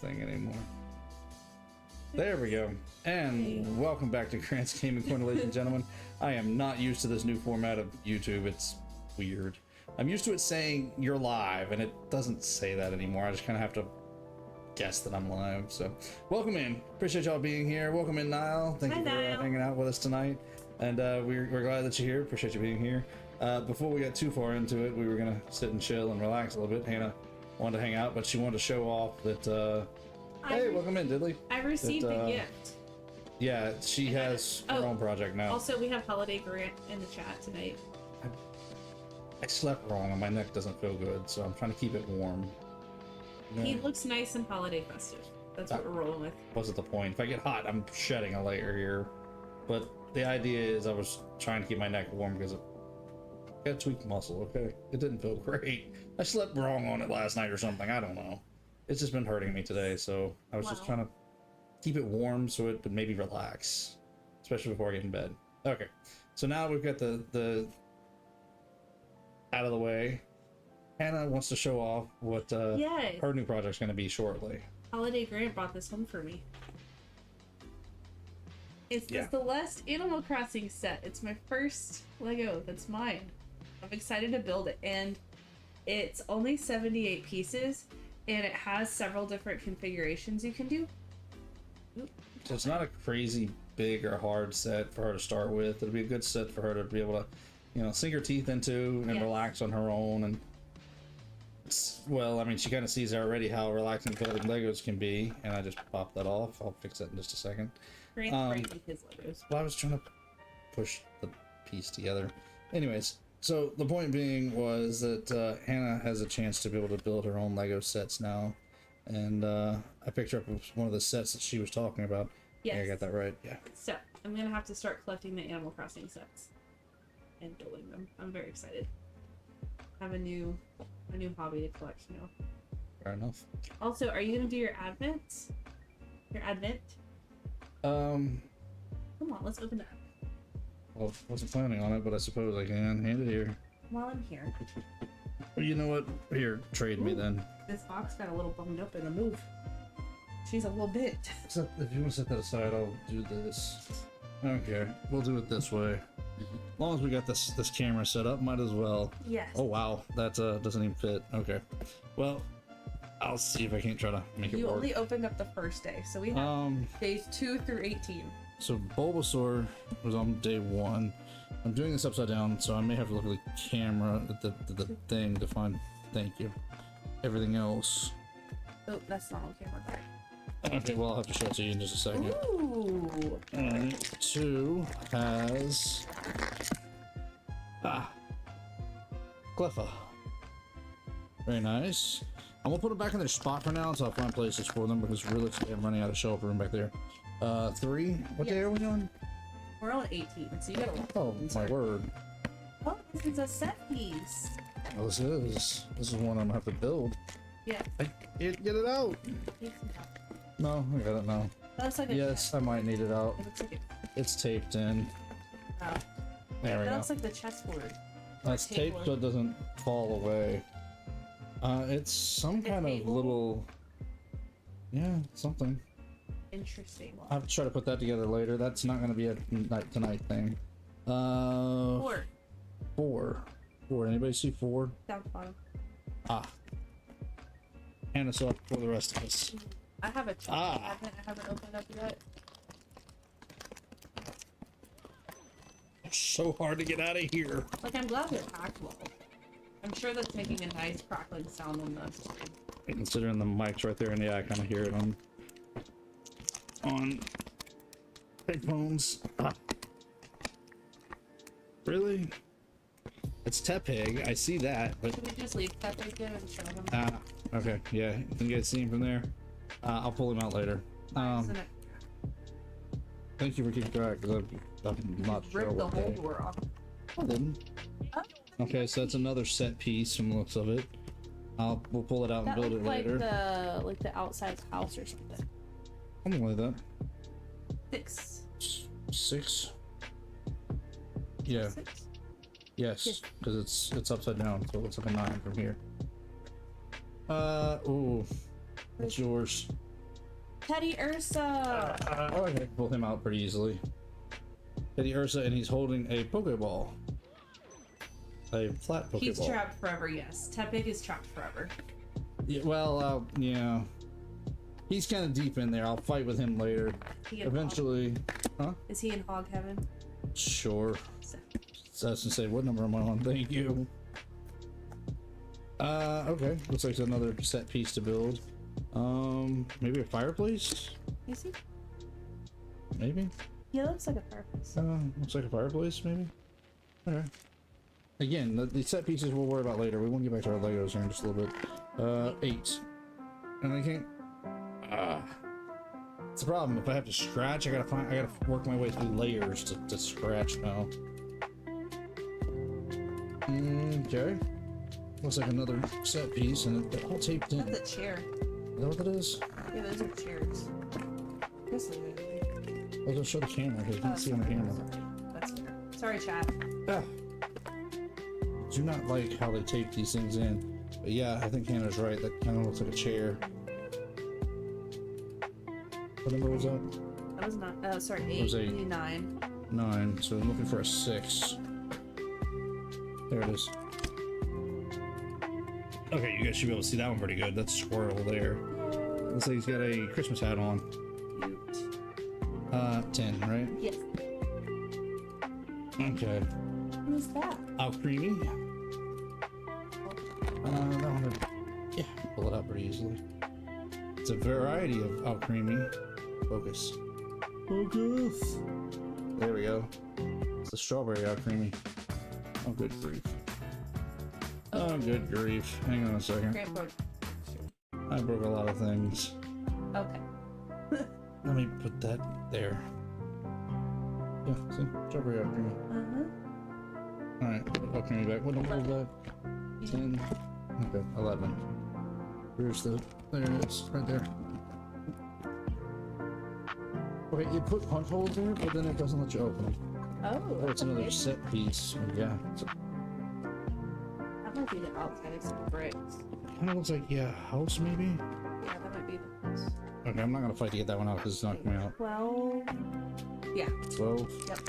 thing anymore. There we go. And welcome back to Grant's Gaming Corner, ladies and gentlemen. I am not used to this new format of YouTube. It's weird. I'm used to it saying you're live, and it doesn't say that anymore. I just kind of have to guess that I'm live. So welcome in. Appreciate y'all being here. Welcome in, Niall. Thank you for hanging out with us tonight. And we're glad that you're here. Appreciate you being here. Before we got too far into it, we were going to sit and chill and relax a little bit. Hannah wanted to hang out, but she wanted to show off that... hey, welcome in, Diddley. I received a gift. Yeah, she has her own project now. Also, we have Holiday Grant in the chat tonight. I slept wrong and my neck doesn't feel good, so I'm trying to keep it warm. Yeah. He looks nice and holiday festive. That's what we're rolling with. Wasn't the point. If I get hot, I'm shedding a layer here. But the idea is I was trying to keep my neck warm because I got a tweaked muscle, okay? It didn't feel great. I slept wrong on it last night or something. I don't know. It's just been hurting me today, so I was just trying to keep it warm so it would maybe relax, especially before I get in bed. Okay, so now we've got the out of the way. Hannah wants to show off what her new project's going to be shortly. Holiday Grant brought this home for me. It's the Celeste Animal Crossing set. It's my first Lego that's mine. I'm excited to build it, and it's only 78 pieces. And it has several different configurations you can do. So it's not a crazy big or hard set for her to start with. It'll be a good set for her to be able to, you know, sink her teeth into and relax on her own. And well, I mean, she kind of sees already how relaxing building Legos can be. And I just popped that off. I'll fix that in just a second. Grant's breaking his Legos. Well, I was trying to push the piece together. Anyways. So the point being was that Hannah has a chance to be able to build her own Lego sets now, and I picked her up with one of the sets that she was talking about. Yes. Yeah, I got that right. Yeah. So I'm gonna have to start collecting the Animal Crossing sets and building them. I'm very excited. I have a new hobby to collect now. Fair enough. Also, are you gonna do your advent? Your advent? Come on, let's open that. Well, wasn't planning on it, but I suppose I can. Hand it here. While I'm here. Well, you know what? Here, trade me then. This box got a little bunged up in the move. She's a little bit. Except if you want to set that aside, I'll do this. I don't care. We'll do it this way. As long as we got this camera set up, might as well. Yes. Oh wow, that doesn't even fit. Okay. Well, I'll see if I can't try to make it work. You only opened up the first day, so we have days 2 through 18. So Bulbasaur was on day 1. I'm doing this upside down, so I may have to look at the camera, at the thing to find. Thank you. Everything else. Oh, that's not on camera. Okay, well I'll have to show it to you in just a second. Ooh. And 2 has Cleffa. Very nice. I'm gonna put them back in their spot for now until I find places for them because realistically I'm running out of shelf room back there. 3. What day are we on? We're on 18, so you gotta. Oh my word! Oh, this is a set piece. Oh, this is one I'm gonna have to build. Yeah. I can't get it out. No, I got it now. That looks like a yes, I might need it out. It looks like it's taped in. Oh. There we go. That looks like the chessboard. It's taped so it doesn't fall away. It's some kind of little. Yeah, something. Interesting. I'll have to try to put that together later. That's not going to be a night tonight thing. 4. 4. Anybody see 4? Down the bottom. Hannah saw it for the rest of us. I have a I haven't opened up yet. It's so hard to get out of here. Like, I'm glad they're packed well. I'm sure that's making a nice crackling sound on the. Considering the mic's right there, and yeah, I kind of hear it on headphones. Really? It's Tepig, I see that, but... Should we just leave Tepig there and show him? Okay, yeah, you guys see him from there? I'll pull him out later. Thank you for keeping track, because I'm not sure ripped the what whole door off. I didn't. Okay, so that's another set piece from the looks of it. We'll pull it out and build it later. Like the outside house or something. Something like that. 6. 6? Yeah. 6? Yes, because it's upside down, so it looks like a 9 from here. Ooh. What's yours? Teddy Ursa. Oh, I can pull him out pretty easily. Teddy Ursa, and he's holding a Pokeball. A flat Pokeball. He's trapped forever, yes. Tepig is trapped forever. Yeah, well, yeah. He's kind of deep in there. I'll fight with him later. Eventually. Huh? Is he in hog heaven? Sure. So I was gonna say, what number am I on? Thank you. Okay. Looks like it's another set piece to build. Maybe a fireplace? Is he? Maybe? Yeah, looks like a fireplace. Looks like a fireplace, maybe? Okay. Again, the set pieces we'll worry about later. We won't get back to our Legos here in just a little bit. 8. And I can't... it's a problem. If I have to scratch, I gotta work my way through layers to scratch now. Okay. Looks like another set piece, and they're all taped in. That's a chair. Is that what that is? Yeah, those are chairs. Just leave it. I'll just show the camera because you can't see on the camera. That's fair. Sorry, chat. Do not like how they tape these things in. But yeah, I think Hannah's right. That kind of looks like a chair. What number was that? That was not. Sorry, 8. Was 8. 9. 9. So I'm looking for a 6. There it is. Okay, you guys should be able to see that one pretty good. That's Squirrel there. Looks like he's got a Christmas hat on. Cute. 10, right? Yes. Okay. Who's that? Creamy. That one, yeah, pull it out pretty easily. It's a variety of Creamy. Focus. Focus. There we go. It's the strawberry Creamy. Oh, good grief. Oh, good grief. Hang on a second. I broke a lot of things. Okay. Let me put that there. Yeah, see? Strawberry Creamy. Alright, put Creamy back. What number was that? 10. Okay, 11. Where's the... There it is, right there. Okay, you put punch holes in it, but then it doesn't let you open them. Oh, It's another set piece. Yeah. That might be the outside of some bricks. Kind of looks like, yeah, house maybe? Yeah, that might be the house. Okay, I'm not gonna fight to get that one out because it's not coming out. 12. Yeah. 12? Yep.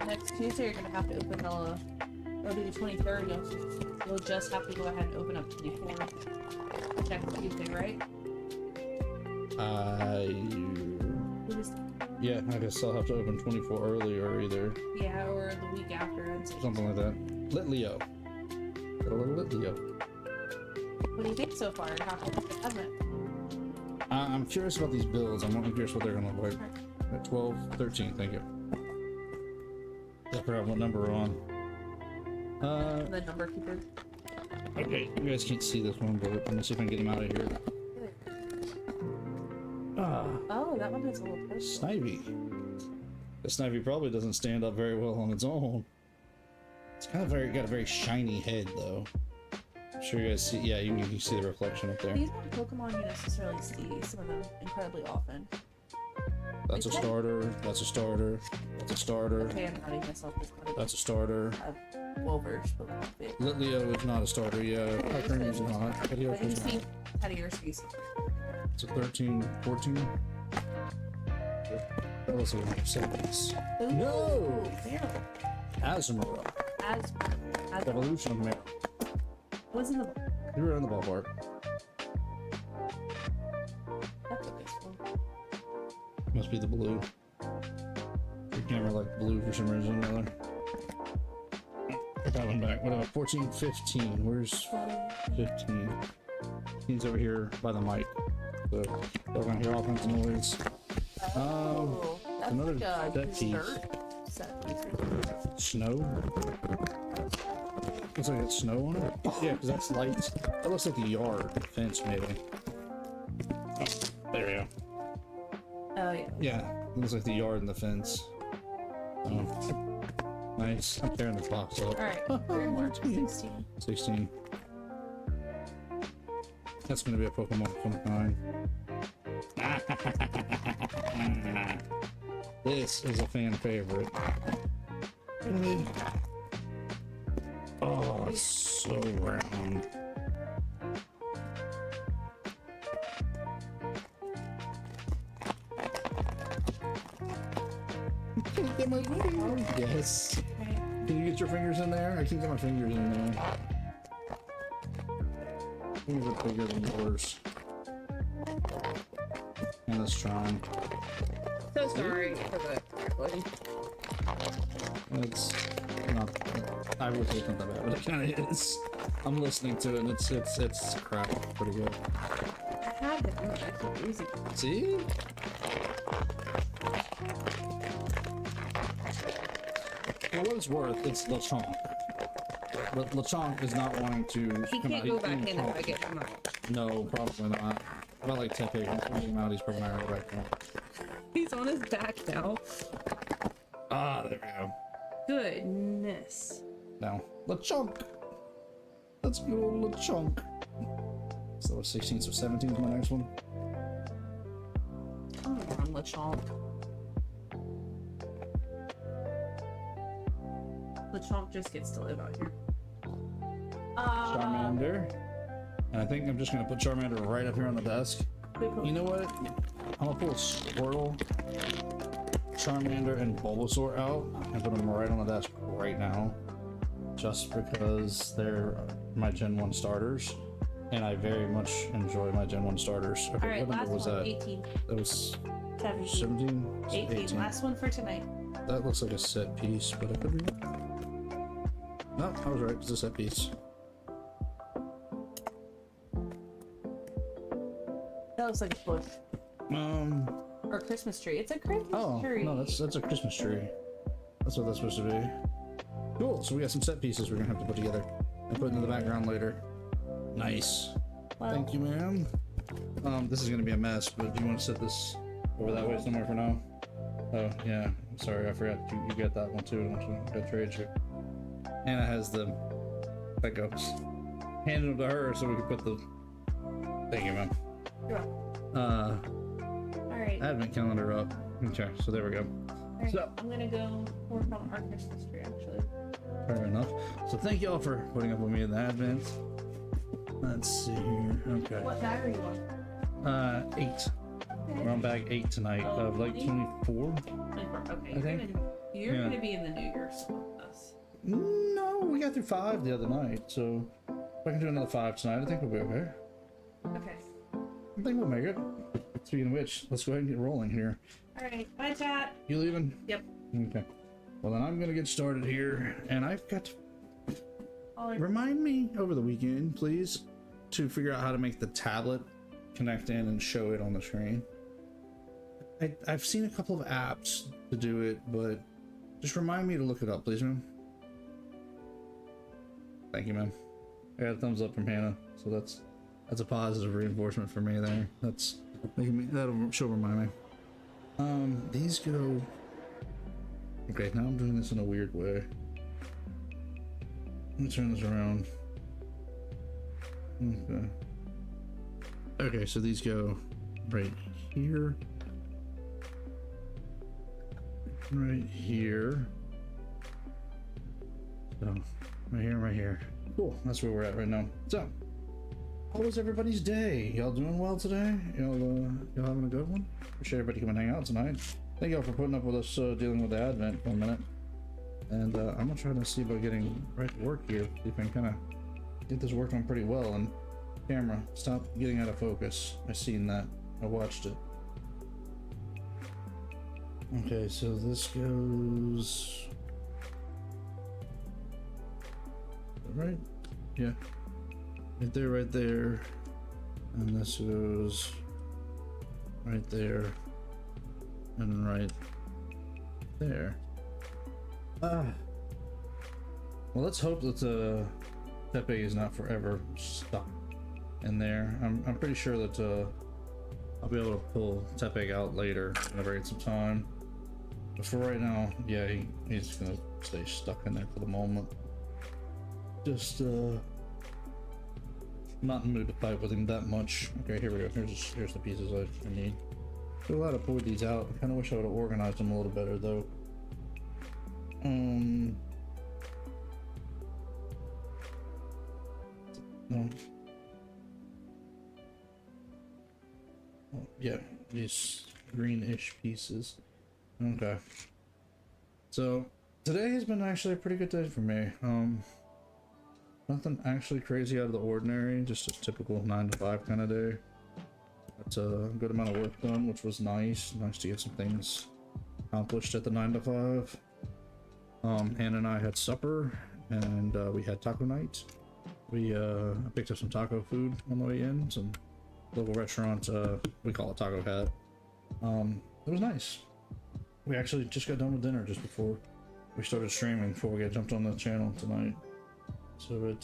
Next Tuesday, you're gonna have to open the... It'll be the 23rd. You'll just have to go ahead and open up 24th. Next Tuesday, right? Yeah, I guess I'll have to open 24 earlier either. Yeah, or the week after. Something like that. Lit Leo. Got a little Lit Leo. What do you think so far? How have you done it? I'm curious about these builds. I'm curious what they're gonna look like. At 12, 13, thank you. I forgot what number we're on. The number keeper. Okay, you guys can't see this one, but I'm gonna see if I can get him out of here. Oh, that one has a little post. Snivy. The Snivy probably doesn't stand up very well on its own. It's kind of got a very shiny head, though. I'm sure you guys see. Yeah, you can see the reflection up there. These aren't Pokemon you necessarily see some of them incredibly often. That's a starter. That's a starter. That's a starter. Okay, I'm outing myself. That's a starter. Well-versed Pokemon bit. Litleo is not a starter. Yeah, Pokemon is not. But you see Teddy Ursa. It's a 13, 14. That was a 7. No! Meryl. Azumarill. Evolution of Meryl. What's in the... You were in the ballpark. That's a good one. Must be the blue. Your camera like blue for some reason or another. Put that one back. What about 14, 15? Where's 15? 15's over here by the mic. So y'all gonna hear all kinds of noise. That's another like a set piece. Snow? Looks like it's snow on it? Yeah, because that's lights. That looks like the yard, the fence maybe. Oh, there we go. Oh yeah. Yeah, it looks like the yard and the fence. Oh. Nice. I'm tearing this box up. Alright, 16. 16. That's gonna be a Pokemon of some kind. This is a fan favorite. Really? Oh, it's so round. Get my fingers. Yes. Okay. Can you get your fingers in there? I can't get my fingers in there. Fingers are bigger than yours. And this trying. So sorry for the buddy. It's not. I would say it's not that bad, but it kind of is. I'm listening to it, and it's crap. Pretty good. I have it. I keep using it. See? For what it's worth, it's Lechonk. But Lechonk is not wanting to. He come can't out. go back in if I get him out. No, probably not. About like Tepe can him out, he's probably not gonna go back out. He's on his back now. Ah, there we go. Goodness. Now, Lechonk. Let's go, Lechonk. So 16th, so 17th is my next one. Come on, Lechonk. Lechonk just gets to live out here. Charmander. And I think I'm just gonna put Charmander right up here on the desk. You know what? I'm gonna pull Squirtle, Charmander, and Bulbasaur out and put them right on the desk right now. Just because they're my Gen 1 starters. And I very much enjoy my Gen 1 starters. Okay, Alright, what last number was one, that? 18. That was 17. 17? 18. Last one for tonight. That looks like a set piece, but I could be wrong. No, I was right. It's a set piece. That looks like a bush. Or a Christmas tree. It's a Christmas tree. No, that's a Christmas tree. That's what that's supposed to be. Cool. So we got some set pieces we're gonna have to put together and put into the background later. Nice. Well, Thank you, ma'am. This is gonna be a mess, but do you want to set this over that way somewhere for now? Oh yeah. Sorry, I forgot you got that one too. Don't you? Got trade you. Anna has the pickups. Handed them to her so we could put the. Thank you, ma'am. you're welcome. Alright. Advent calendar up. Okay, so there we go. Alright, So- I'm gonna go work on our Christmas tree actually. Fair enough. So thank y'all for putting up with me in the Advent. Let's see here. Okay. What bag are you on? 8. Okay. We're on bag 8 tonight of like 24. 24. Okay, I think. you're Yeah. gonna be in the New Year's with us. No, we got through 5 the other night, so if I can do another 5 tonight, I think we'll be okay. Okay. I think we'll make it. Speaking of which, let's go ahead and get rolling here. Alright, bye chat. You leaving? Yep. Okay. Well, then I'm gonna get started here, and I've got to I'll remind me over the weekend, please, to figure out how to make the tablet connect in and show it on the screen. I've seen a couple of apps to do it, but just remind me to look it up, please, ma'am. Thank you, ma'am. I got a thumbs up from Hannah, so that's a positive reinforcement for me there. That's making me, she'll remind me. These go. Okay, now I'm doing this in a weird way. Let me turn this around. Okay. Okay, so these go right here. Right here. So, right here, right here. Cool, that's where we're at right now. So, how was everybody's day? Y'all doing well today? Y'all having a good one? Appreciate everybody coming hang out tonight. Thank y'all for putting up with us dealing with the Advent for a minute. And I'm gonna try to see about getting right to work here. See if I can kind of get this working pretty well. And camera, stop getting out of focus. I seen that. I watched it. Okay, so this goes right. Yeah, right there, and this goes right there, and right there. Well, let's hope that Tepe is not forever stuck in there. I'm pretty sure that I'll be able to pull Tepe out later whenever I get some time. But for right now, yeah, he's gonna stay stuck in there for the moment. Just not in the mood to fight with him that much. Okay, here we go. Here's the pieces I need. I'm glad I pulled these out. I kind of wish I would have organized them a little better though. No. Oh, yeah, these greenish pieces. Okay. So today has been actually a pretty good day for me. Nothing actually crazy out of the ordinary, just a typical 9 to 5 kind of day. That's a good amount of work done, which was nice. Nice to get some things accomplished at the 9 to 5. Hannah and I had supper, and we had taco night. We picked up some taco food on the way in, some local restaurant, we call it Taco Hat. It was nice. We actually just got done with dinner just before we started streaming, before we got jumped on the channel tonight. So it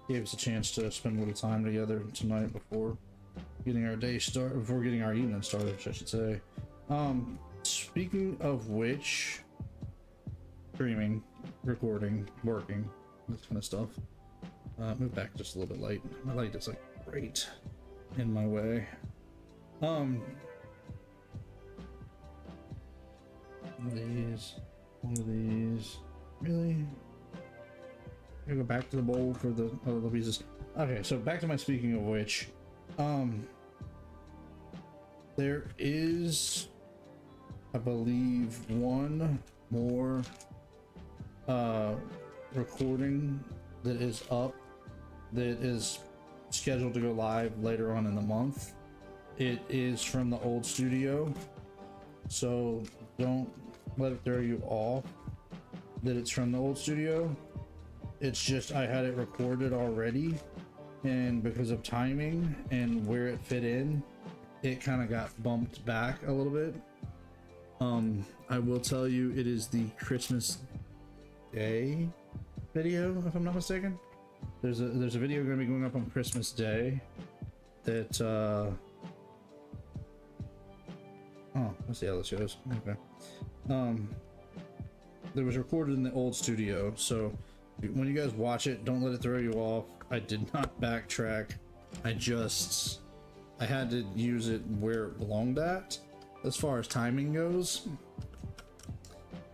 gave us a chance to spend a little time together tonight before getting our day started, before getting our evening started, I should say. Speaking of which, streaming, recording, working, this kind of stuff. Move back just a little bit light. My light is like right in my way. One of these. Really? I go back to the bowl for the other pieces. Okay, so back to my speaking of which. There is, I believe, one more recording that is up that is scheduled to go live later on in the month. It is from the old studio, so don't let it throw you off that it's from the old studio. It's just I had it recorded already, and because of timing and where it fit in, it kind of got bumped back a little bit. I will tell you, it is the Christmas Day video, if I'm not mistaken. There's a video going to be going up on Christmas Day that oh, let's see how this goes. Okay. That was recorded in the old studio, so when you guys watch it, don't let it throw you off. I did not backtrack. I had to use it where it belonged at as far as timing goes,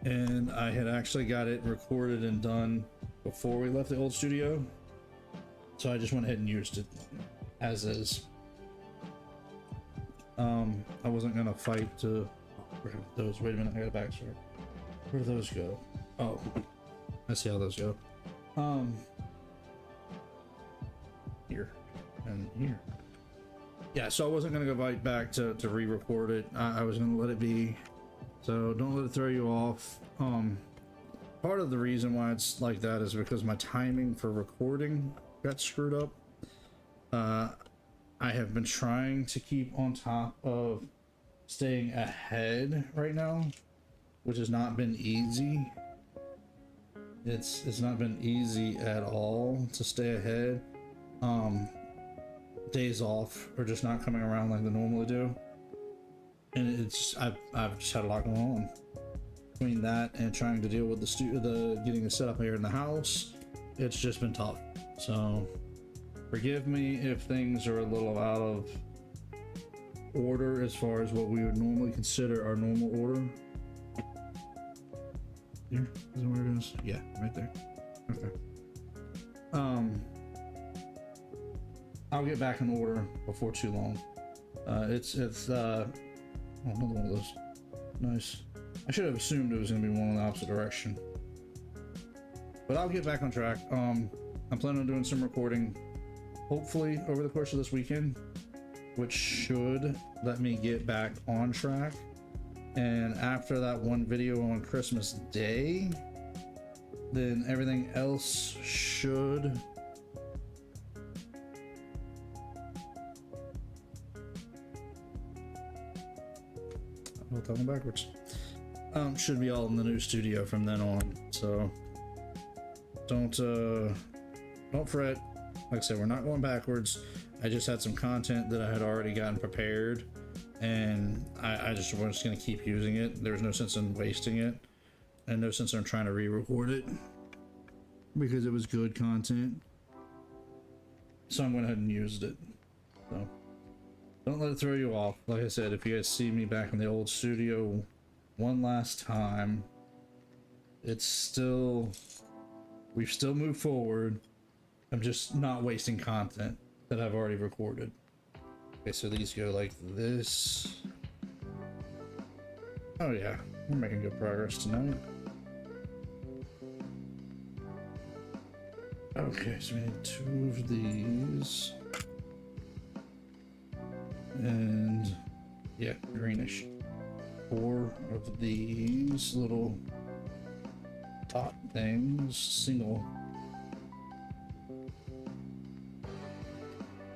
and I had actually got it recorded and done before we left the old studio, so I just went ahead and used it as is. I wasn't gonna fight to grab those. Wait a minute, I got a backstrap. Where do those go? Oh, I see how those go. Here and here. Yeah, so I wasn't gonna go fight back to re-record it. I was gonna let it be. So don't let it throw you off. Part of the reason why it's like that is because my timing for recording got screwed up. I have been trying to keep on top of staying ahead right now, which has not been easy. It's not been easy at all to stay ahead. Days off are just not coming around like they normally do, and it's I've just had a lot going on between that and trying to deal with the getting the setup here in the house. It's just been tough. So forgive me if things are a little out of order as far as what we would normally consider our normal order. Here, is that where it is? Yeah, right there. Okay. I'll get back in order before too long. It's oh, another one of those. Nice. I should have assumed it was gonna be one in the opposite direction. But I'll get back on track. I'm planning on doing some recording, hopefully over the course of this weekend, which should let me get back on track. And after that one video on Christmas Day, then everything else should I'm talking backwards. Should be all in the new studio from then on. So don't fret. Like I said, we're not going backwards. I just had some content that I had already gotten prepared, and I just was going to keep using it. There's no sense in wasting it, and no sense in trying to re-record it because it was good content. So I went ahead and used it. So don't let it throw you off. Like I said, if you guys see me back in the old studio one last time, we've still moved forward. I'm just not wasting content that I've already recorded. Okay, so these go like this. Oh yeah, We're making good progress tonight. Okay, so we need 2 of these. And yeah, greenish. 4 of these little dot things, single.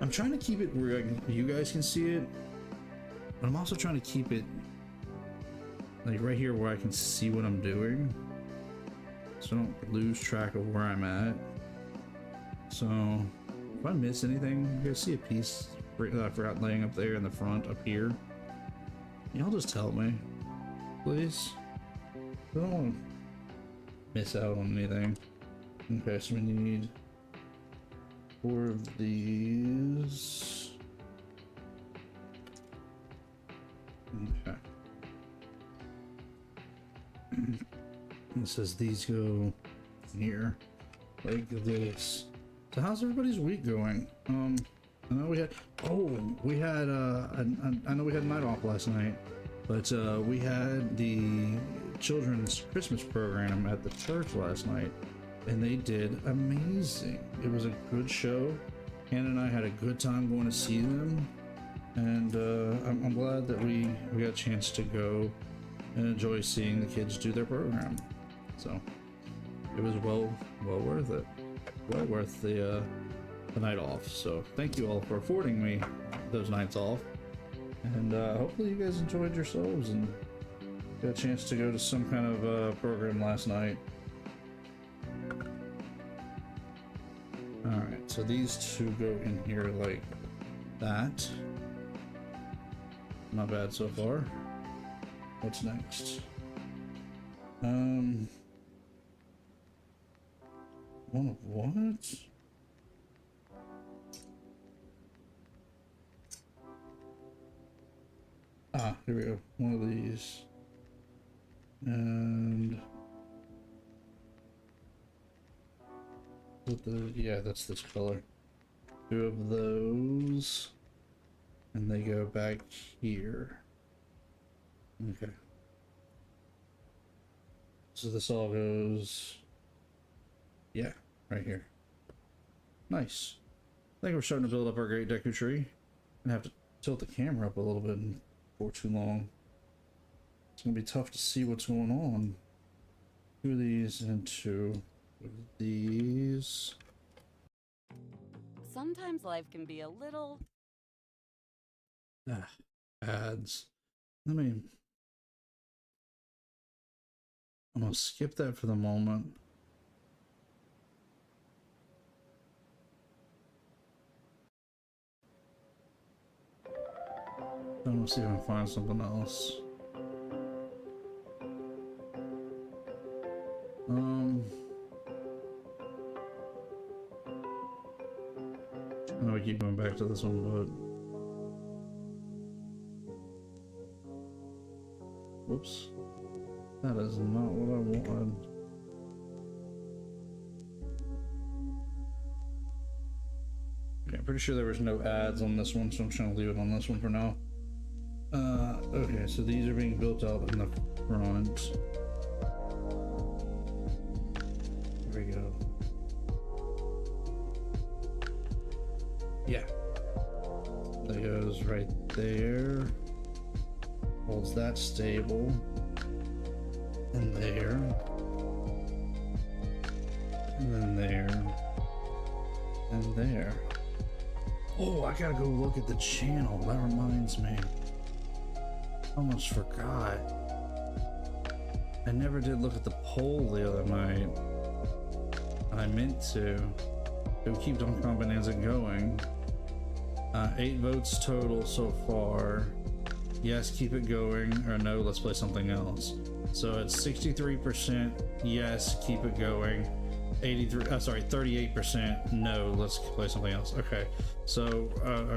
I'm trying to keep it where you guys can see it, but I'm also trying to keep it like right here where I can see what I'm doing, so I don't lose track of where I'm at. So if I miss anything, you guys see a piece that I forgot laying up there in the front up here, y'all just tell me, please. I don't want to miss out on anything. Okay, so we need 4 of these. Okay. It says these go here, like this. So how's everybody's week going? I know we had, I know we had a night off last night, but we had the children's Christmas program at the church last night, and they did amazing. It was a good show. Hannah and I had a good time going to see them, and I'm glad that we got a chance to go and enjoy seeing the kids do their program. So it was well worth it. Well worth the night off. So thank you all for affording me those nights off, and hopefully you guys enjoyed yourselves and got a chance to go to some kind of program last night. Alright, so these 2 go in here like that. Not bad so far. What's next? One of what? Ah, here we go. One of these. And with the, yeah, that's this color. 2 of those. And they go back here. Okay. So this all goes, yeah, right here. Nice. I think we're starting to build up our great Deku Tree. I'm gonna have to tilt the camera up a little bit for too long. It's gonna be tough to see what's going on. 2 of these and 2 of these. Sometimes life can be a little... Ads. I'm gonna skip that for the moment. I'm gonna see if I can find something else. I know we keep going back to this one, but whoops. That is not what I wanted. Okay, I'm pretty sure there was no ads on this one, so I'm just gonna leave it on this one for now. Okay, so these are being built out in the front. There we go. Yeah. That goes right there. Holds that stable. And there. And then there. And there. Oh, I gotta go look at the channel. That reminds me. Almost forgot. I never did look at the poll the other night. I meant to. It would keep Donkey Kong Bonanza going. 8 votes total so far. Yes, keep it going, or no, let's play something else. So it's 63% yes, keep it going. 38% no, let's play something else. Okay, so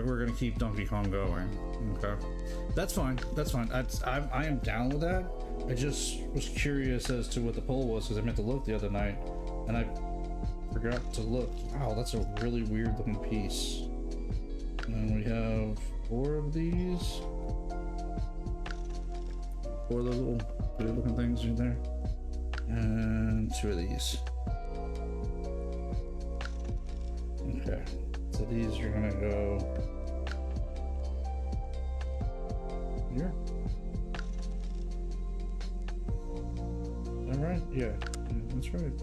we're gonna keep Donkey Kong going. Okay, that's fine. That's fine. I am down with that. I just was curious as to what the poll was because I meant to look the other night and I forgot to look. Wow, that's a really weird looking piece. And we have 4 of these. 4 of those little weird looking things in there. And 2 of these. Okay, so these are gonna go here. Is that right? Yeah, that's right.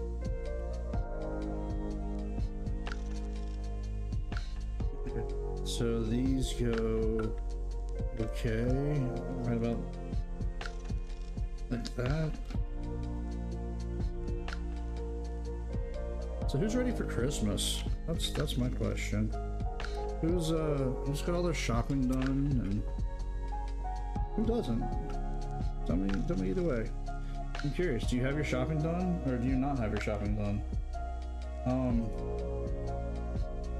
Okay. So these go okay, right about like that. So who's ready for Christmas? That's my question. Who's got all their shopping done and who doesn't? Tell me either way. I'm curious, do you have your shopping done or do you not have your shopping done?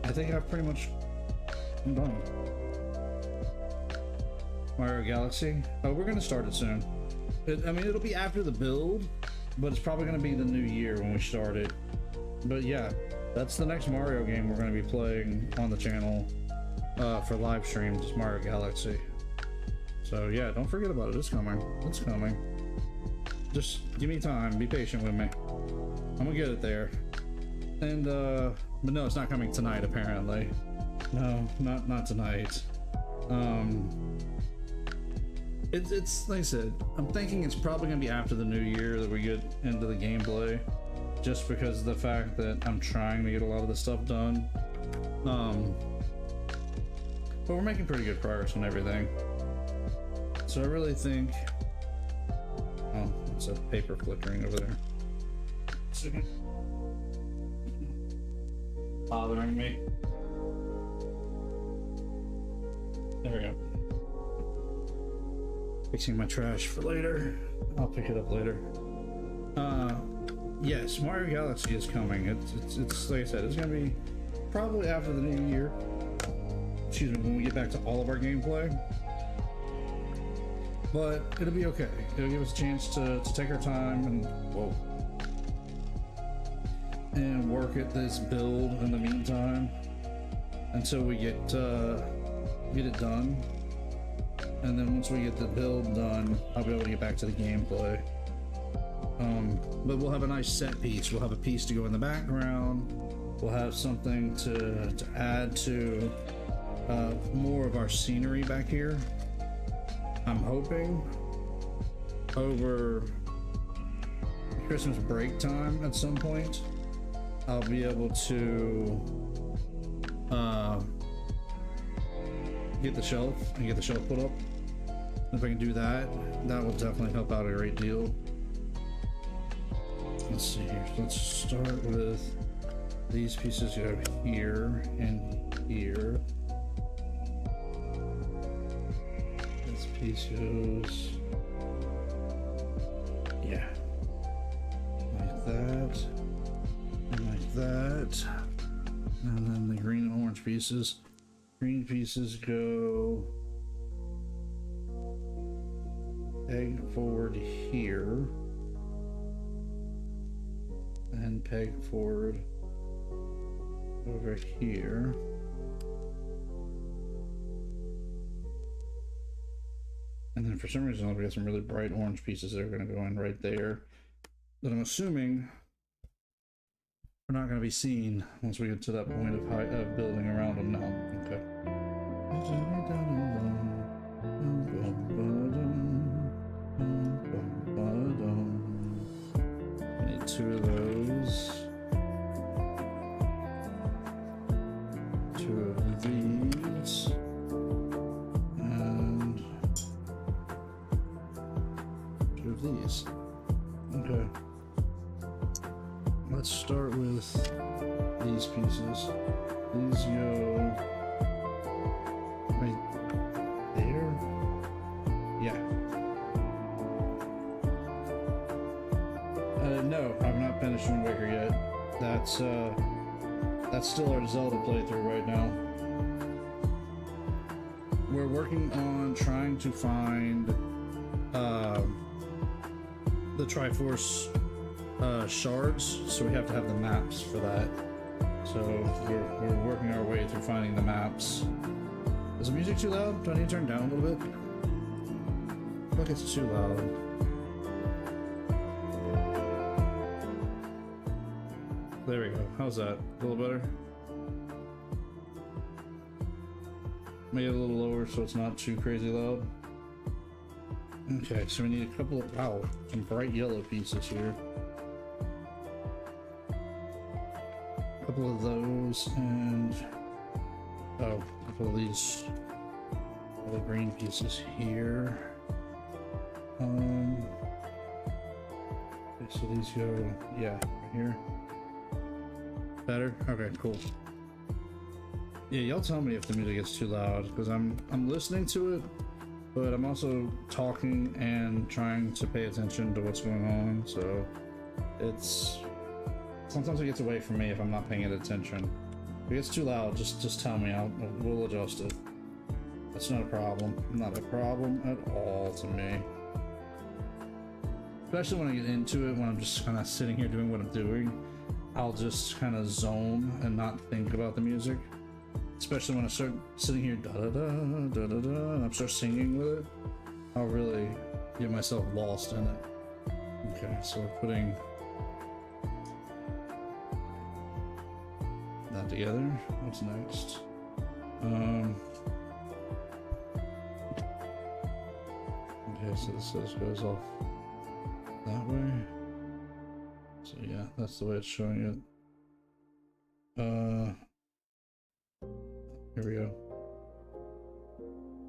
I think I'm done. Mario Galaxy? Oh, we're gonna start it soon. I mean, it'll be after the build, but it's probably gonna be the new year when we start it. But yeah, that's the next Mario game we're going to be playing on the channel for live stream, just Mario Galaxy. So yeah, don't forget about it. It's coming. It's coming. Just give me time. Be patient with me. I'm gonna get it there. And but no, it's not coming tonight apparently. No, not tonight. It's like I said, I'm thinking it's probably gonna be after the new year that we get into the gameplay. Just because of the fact that I'm trying to get a lot of the stuff done. But we're making pretty good progress on everything. So I really think... Oh, it's a paper flickering over there. Bothering me. There we go. Fixing my trash for later. I'll pick it up later. Yes, Mario Galaxy is coming. It's like I said, it's gonna be probably after the new year. Excuse me, when we get back to all of our gameplay. But it'll be okay. It'll give us a chance to take our time and work at this build in the meantime until we get it done. And then once we get the build done, I'll be able to get back to the gameplay. But we'll have a nice set piece. We'll have a piece to go in the background. We'll have something to add to more of our scenery back here. I'm hoping over Christmas break time at some point, I'll be able to get the shelf put up. If I can do that, that will definitely help out a great deal. Let's see here. Let's start with these pieces go here and here. This piece goes, yeah, like that, and like that. And then the green and orange pieces. Green pieces go peg forward here. And peg forward over here. And then for some reason we got some really bright orange pieces that are going to go in right there that I'm assuming are not going to be seen once we get to that point of building around them now. Okay. I need 2 of those. 2 of these. And 2 of these. Okay. Let's start with these pieces. These go right there. Yeah. No, I'm not finished Wind Waker yet. That's still our Zelda playthrough right now. We're working on trying to find the Triforce shards, so we have to have the maps for that. So we're working our way through finding the maps. Is the music too loud? Do I need to turn it down a little bit? I feel like it's too loud. There we go. How's that? A little better? Make it a little lower so it's not too crazy loud. Okay, so we need a couple of, wow, some bright yellow pieces here. A couple of those and, oh, a couple of these little green pieces here. Okay, so these go, yeah, right here. Better? Okay, cool. Yeah, y'all tell me if the music gets too loud, because I'm listening to it, but I'm also talking and trying to pay attention to what's going on, so it's sometimes it gets away from me if I'm not paying attention. If it gets too loud, just tell me. We'll adjust it. That's not a problem. Not a problem at all to me. Especially when I get into it, when I'm just kind of sitting here doing what I'm doing, I'll just kind of zone and not think about the music. Especially when I start sitting here da da da da da da and I start singing with it, I'll really get myself lost in it. Okay, so we're putting that together. What's next? Okay, so this goes off that way. So yeah, that's the way it's showing it. Here we go.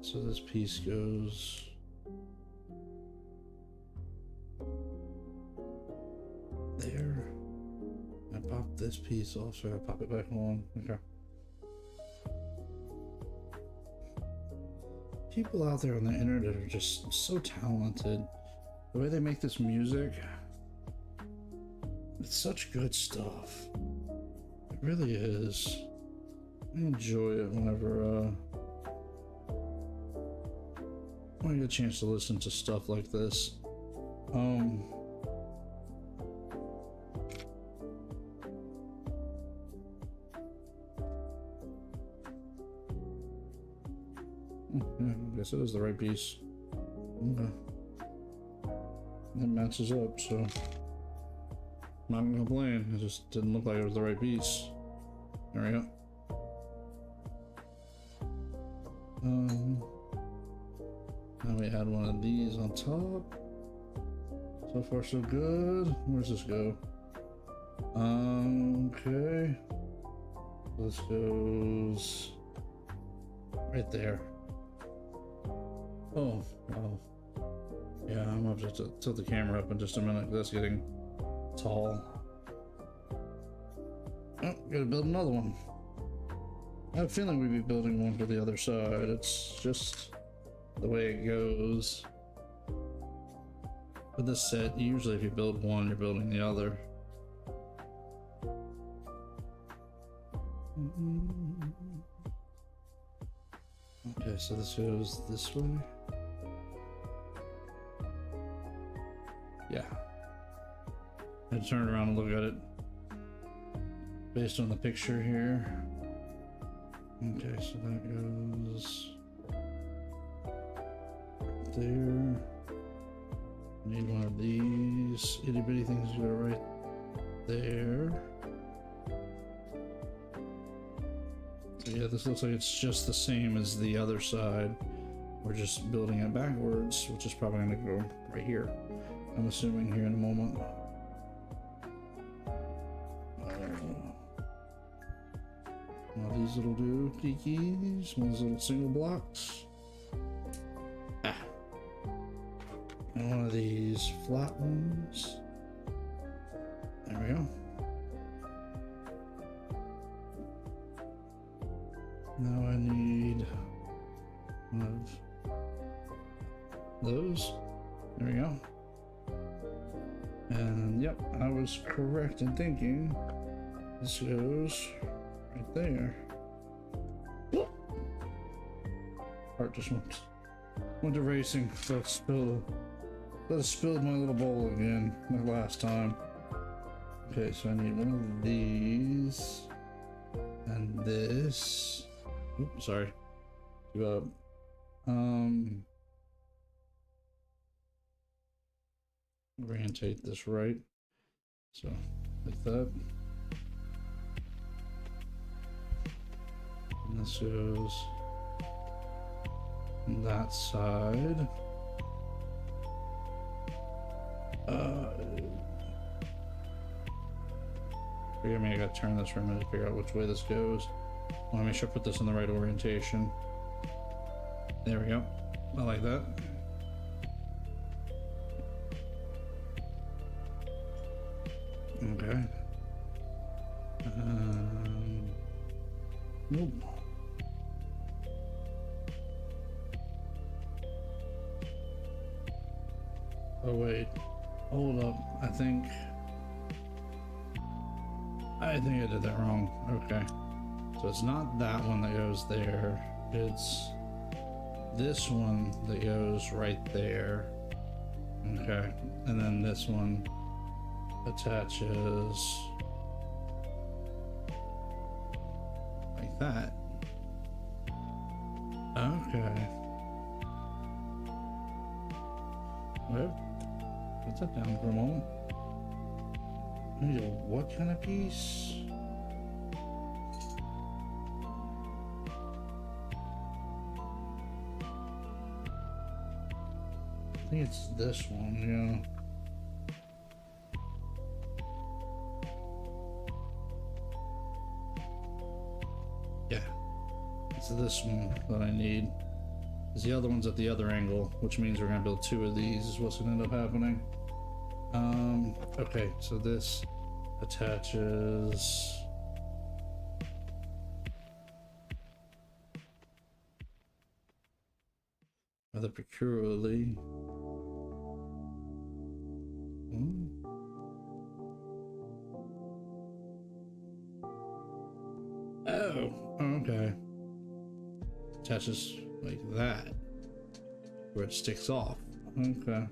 So this piece goes there. I pop this piece off, so I pop it back on. Okay. People out there on the internet are just so talented. The way they make this music, it's such good stuff. It really is. I enjoy it whenever when I get a chance to listen to stuff like this. Yeah, I guess it is the right piece. Okay. It matches up, so I'm not gonna complain. It just didn't look like it was the right piece. There we go. Now we add one of these on top. So far so good. Where's this go? Okay. This goes right there. Oh, wow. Yeah, I'm gonna have to tilt the camera up in just a minute. That's getting tall. Oh, gotta build another one. I have a feeling we'd be building one for the other side. It's just the way it goes. With this set, usually if you build one, you're building the other. Okay, so this goes this way. Yeah. I had to turn around and look at it based on the picture here. Okay, so that goes right there. Need one of these itty bitty things to go right there. So yeah, this looks like it's just the same as the other side. We're just building it backwards, which is probably going to go right here. I'm assuming here in a moment. Now these little doohickeys, one's little single blocks. And one of these flat ones. There we go. Now I need one of those. There we go. And yep, I was correct in thinking this goes right there. Heart just went to racing, so it spilled my little bowl again like last time. Okay, so I need one of these and this. Oops, sorry. Give up. Orientate this right. So like that. And this goes on that side. Forgive me, I gotta turn this for a minute to figure out which way this goes. I want to make sure I put this in the right orientation. There we go. I like that. Okay. Nope. Oh wait. Hold up. I think I did that wrong. Okay. So it's not that one that goes there. It's this one that goes right there. Okay. And then this one attaches like that. Okay. Well, put that down for a moment. What kind of piece? I think it's this one, yeah. Yeah, it's this one that I need. Because the other one's at the other angle, which means we're gonna build two of these is what's gonna end up happening. Okay, so this attaches rather peculiarly. Oh, okay. Attaches like that, where it sticks off. Okay.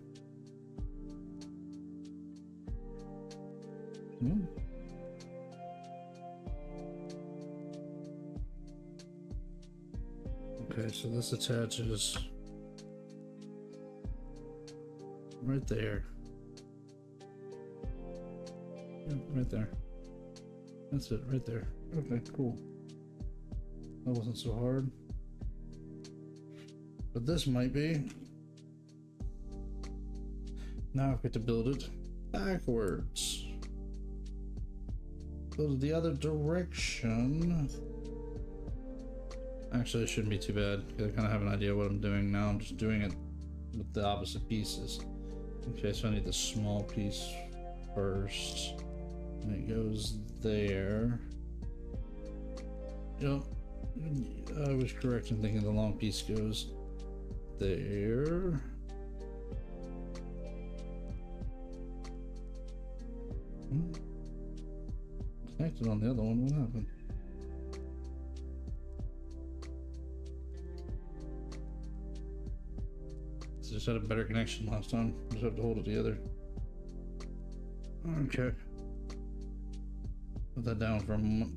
Okay, so this attaches right there. Yeah, right there. That's it, right there. Okay, cool. That wasn't so hard. But this might be. Now I get to build it backwards. Build it the other direction. Actually, it shouldn't be too bad because I kind of have an idea what I'm doing now. I'm just doing it with the opposite pieces. Okay, so I need the small piece first. And it goes there. Yep. I was correct in thinking the long piece goes there. Connected on the other one. What happened? Just had a better connection last time. Just have to hold it together. Okay. Put that down for a moment.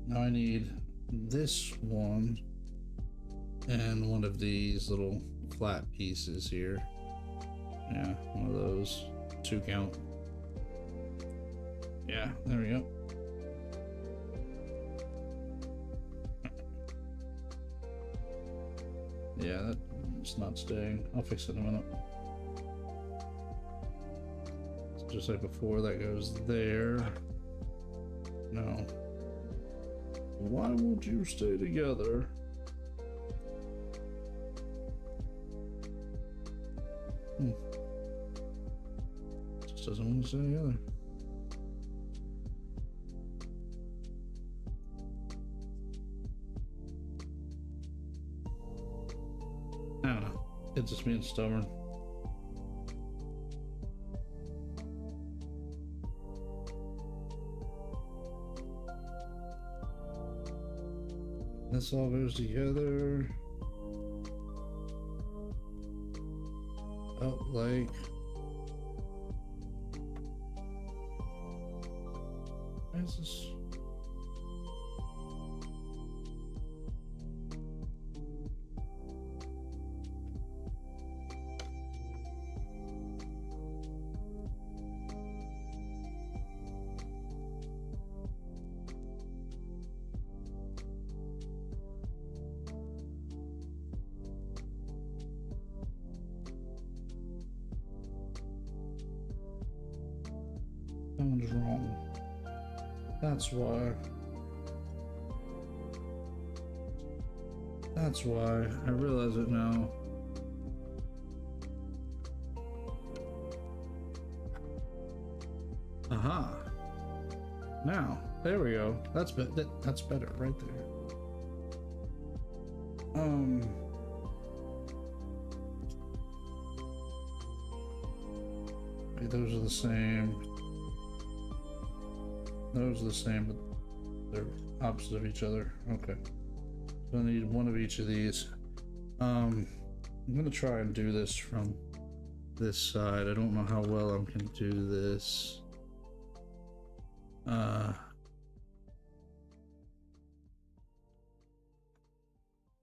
Now I need this one and one of these little flat pieces here. Yeah, one of those. 2 count. Yeah, there we go. Yeah, that's not staying. I'll fix it in a minute. So just like before, that goes there. No. Why won't you stay together? Just doesn't want to stay together. I don't know. It's just being stubborn. This all goes together. Oh, like. Why is this? That's why. That's why. I realize it now. Aha. Now, there we go. That's that's better right there. Okay, those are the same. Those are the same, but they're opposite of each other. Okay. So I need one of each of these. I'm gonna try and do this from this side. I don't know how well I can do this.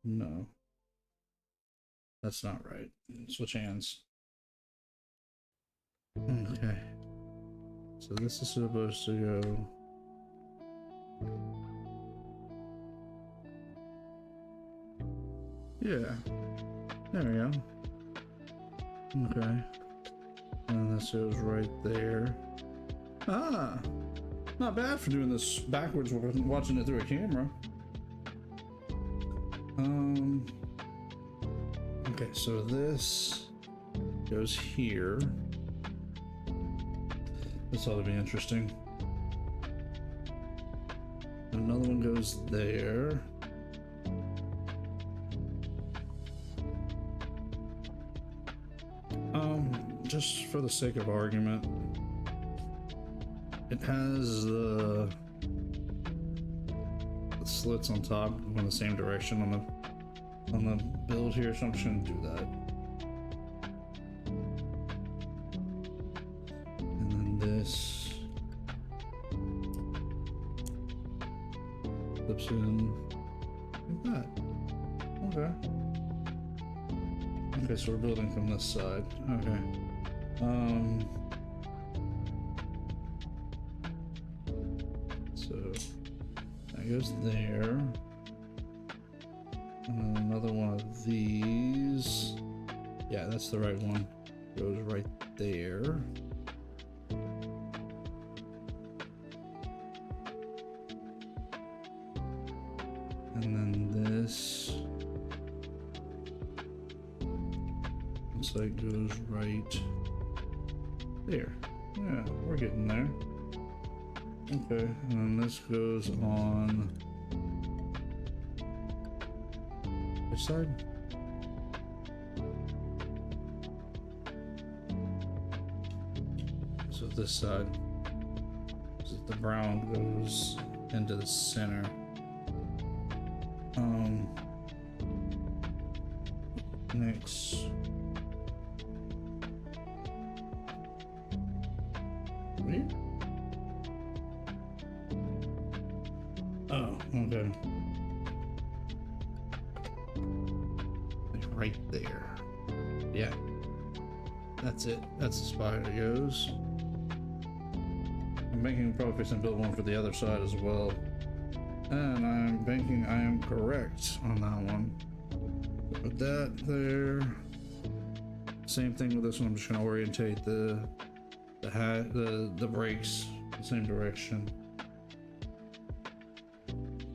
No. That's not right. Switch hands. Okay. So this is supposed to go. Yeah. There we go. Okay. And this goes right there. Ah! Not bad for doing this backwards, watching it through a camera. Okay, so this goes here. This ought to be interesting. Another one goes there. Just for the sake of argument, it has the slits on top going the same direction on the build here, so I'm just gonna do that. And then this flips in like that. Okay. Okay, so we're building from this side. Okay. So that goes there. And then another one of these. Yeah, that's the right one. Goes right there. And then this looks like goes right there. Yeah, we're getting there. Okay, and then this goes on which side? So this side. So the brown goes into the center. Next. Wait. Oh, okay. Like right there. Yeah. That's it. That's the spot it goes. I'm thinking probably fixing to build one for the other side as well. And I'm thinking I am correct on that one. Put that there. Same thing with this one. I'm just gonna orientate the brakes the same direction.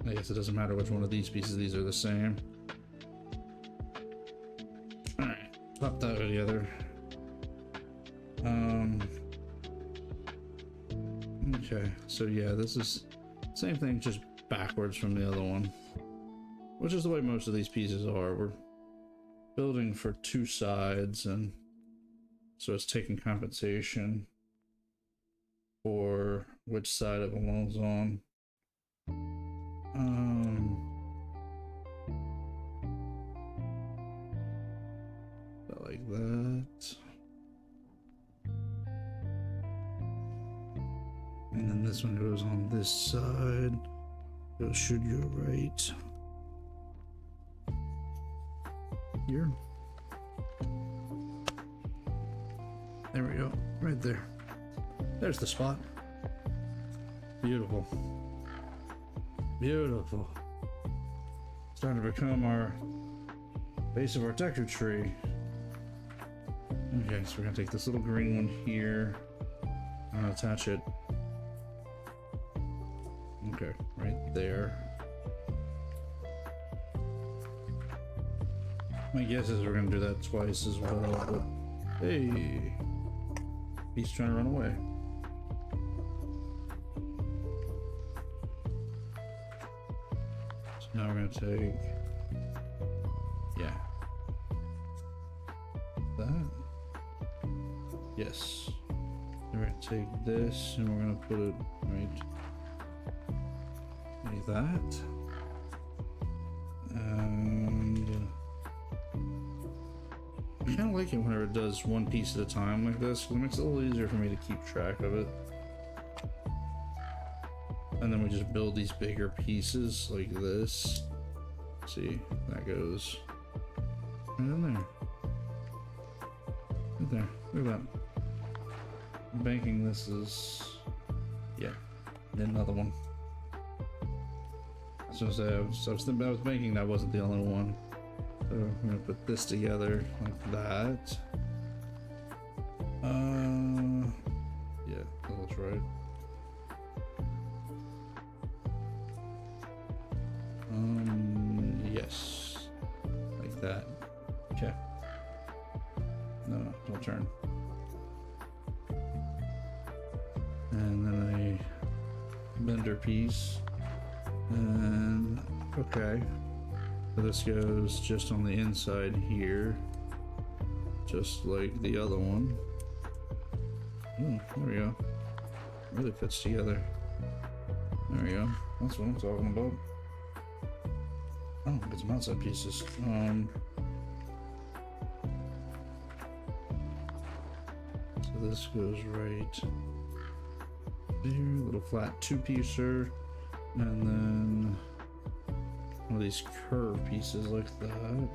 I guess it doesn't matter which one of these pieces, these are the same. Alright, pop that together. Okay, so yeah, this is same thing, just backwards from the other one, which is the way most of these pieces are. We're building for two sides, and so it's taking compensation for which side it belongs on. Like that. And then this one goes on this side. It should go right here. There we go. Right there. There's the spot. Beautiful. Beautiful. Starting to become our base of our Deku Tree. Okay, so we're gonna take this little green one here. I'm gonna attach it Okay, right there. My guess is we're gonna do that twice as well, but hey, he's trying to run away. So now we're gonna take, yeah, that, yes. Then we're gonna take this and we're gonna put it right like that, and I kind of like it whenever it does one piece at a time like this, because it makes it a little easier for me to keep track of it. And then we just build these bigger pieces like this. See, that goes right in there. Right there. Look at that. Banking this is, yeah, another one. So I was banking that wasn't the only one. So I'm gonna put this together like that. Yeah, that looks right. Yes, like that. Okay. No, don't turn. And then a bender piece. And okay. So this goes just on the inside here, just like the other one. Oh, there we go. Really fits together. There we go. That's what I'm talking about. Oh, get some outside pieces. So this goes right there, little flat two-piecer, and then one of these curved pieces like that.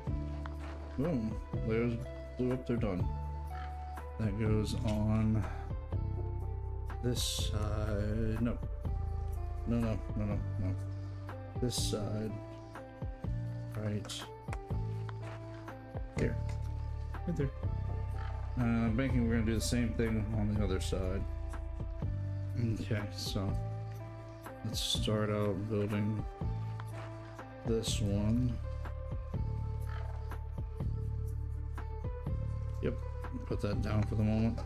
Boom. Layers blew up, they're done. That goes on this side. No. No. This side. Right here. Right there. Banking, we're gonna do the same thing on the other side. Okay, so let's start out building this one. Yep, put that down for the moment.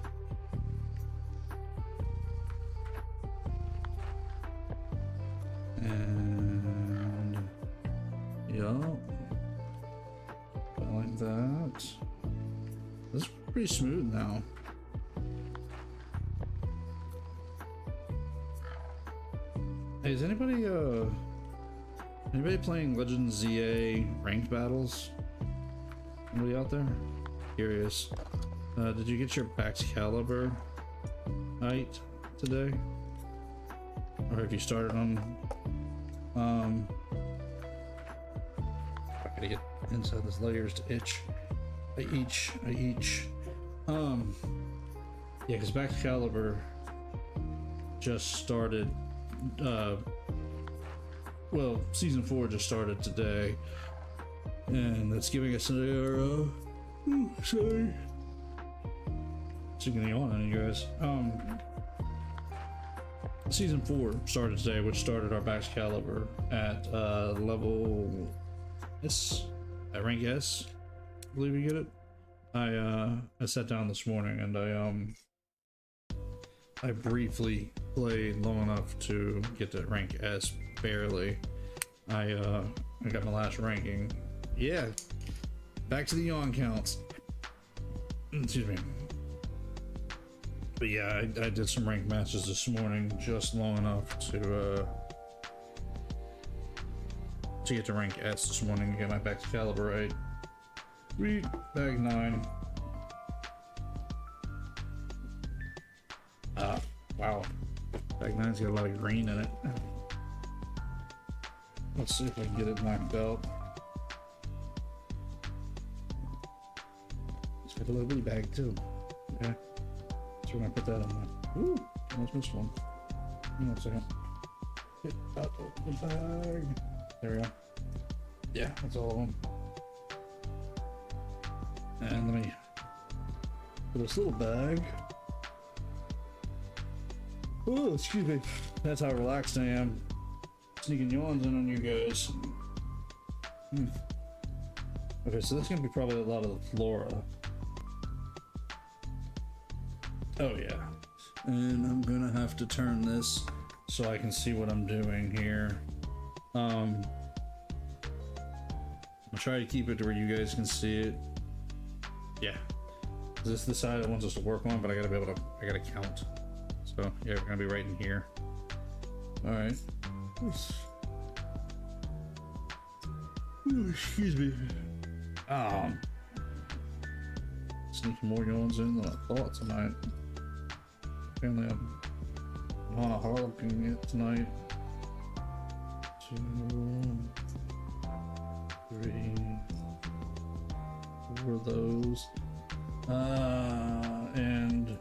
And yeah, like that. That's pretty smooth now. Hey, is anybody playing Legends ZA ranked battles? Anybody out there? Curious. Did you get your Excalibur height today? Or have you started on I gotta get inside these layers to itch. I each. Yeah, because Excalibur just started. Well, season 4 just started today, and that's giving us an sorry. It's gonna yawn on you guys. Season 4 started today, which started our Excalibur at level S, at rank S. I believe you get it. I sat down this morning and I briefly played long enough to get to rank S, barely. I got my last ranking. Yeah, back to the yawn counts. Excuse me. But yeah, I did some rank matches this morning, just long enough to get to rank S this morning and get my Excalibur right. Sweet, bag 9. Wow. Bag 9's got a lot of green in it. Let's see if I can get it knocked out. It's got a little bitty bag too. Okay. So we're gonna put that on there. Ooh, almost missed one. Hang on a second. Get out of the bag. There we go. Yeah, that's all of them. And let me put this little bag. Oh, excuse me. That's how relaxed I am. Sneaking yawns in on you guys. Okay, so that's gonna be probably a lot of the flora. Oh yeah. And I'm gonna have to turn this so I can see what I'm doing here. I'll try to keep it to where you guys can see it. Yeah. This is the side it wants us to work on, but I gotta be able to, I gotta count. So yeah, we're gonna be right in here. Alright. Ooh, excuse me. Sneaking more yawns in than I thought tonight. Apparently I'm on a harlequin yet tonight. 2, 3, 4 of those. And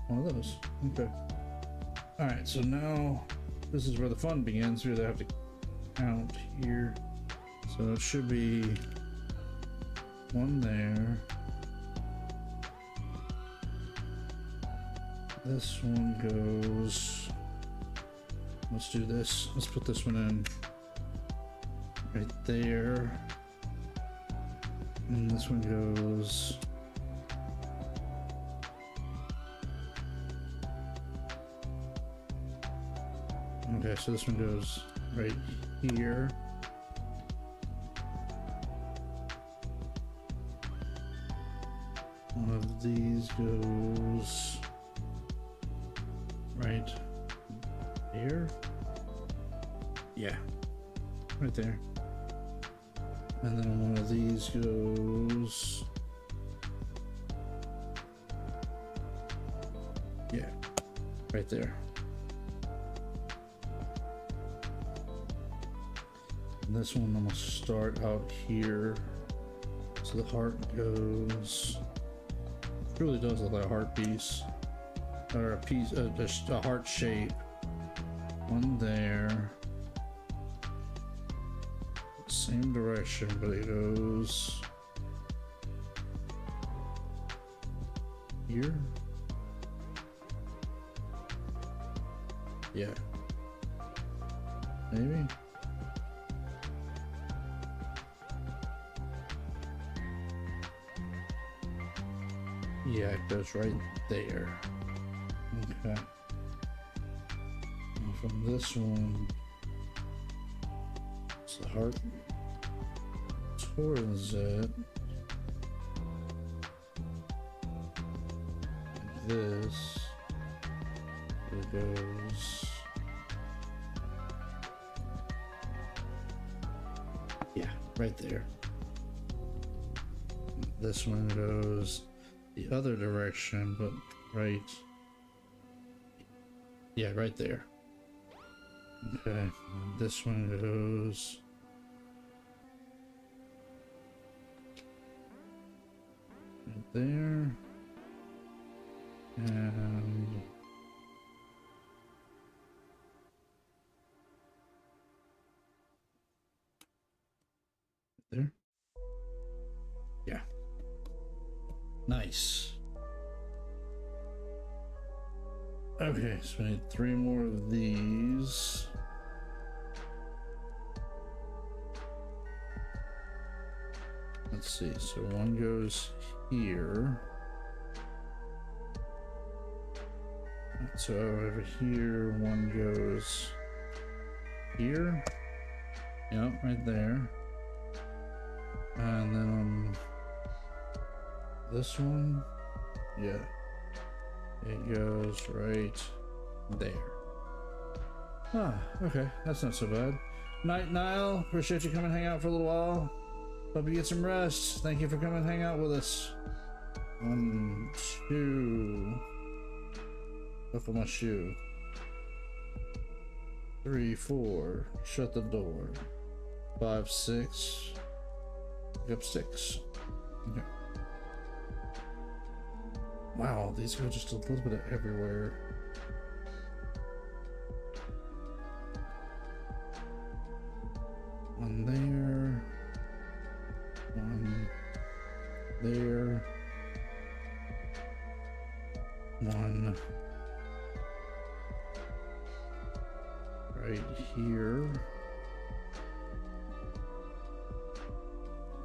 one of those. Okay. Alright, so now this is where the fun begins. Here they have to count here. So it should be 1 there. This one goes. Let's do this. Let's put this one in right there. And this one goes. Okay, so this one goes right here. One of these goes right here. Yeah, right there. And then one of these goes. Yeah, right there. And this one I'm gonna start out here. So the heart goes. It really does look like a heart piece. Or a piece, just a heart shape. One there. Same direction, but it goes here. Yeah. Maybe. Yeah, it goes right there. Okay. And from this one, it's the heart towards it. And this, it goes. Yeah, right there. This one goes the other direction, but right. Yeah, right there. Okay, this one goes right there. And there. Yeah. Nice. Okay, so we need 3 more of these. Let's see, so one goes here. So over here, one goes here. Yep, right there. And then this one, yeah. It goes right there. Ah, okay, that's not so bad. Night, Niall. Appreciate you coming hang out for a little while. Hope you get some rest. Thank you for coming hang out with us. 1, 2. Buckle my shoe. 3, 4. Shut the door. 5, 6. Pick up 6. Okay. Wow, these go just a little bit of everywhere. One there. One there. One right here.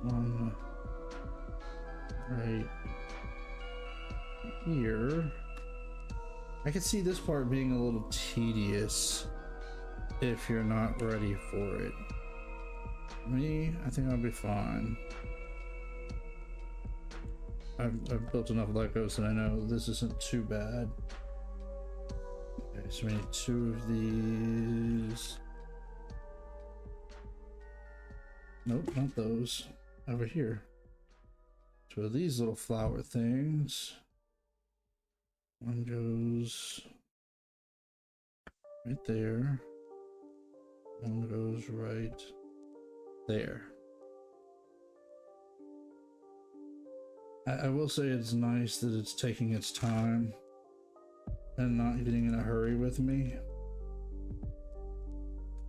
One right here. I could see this part being a little tedious if you're not ready for it. Me, I think I'll be fine. I've built enough Legos that I know this isn't too bad. Okay, so we need 2 of these. Nope, not those. Over here. 2 of these little flower things. One goes right there. One goes right there. I will say it's nice that it's taking its time and not getting in a hurry with me.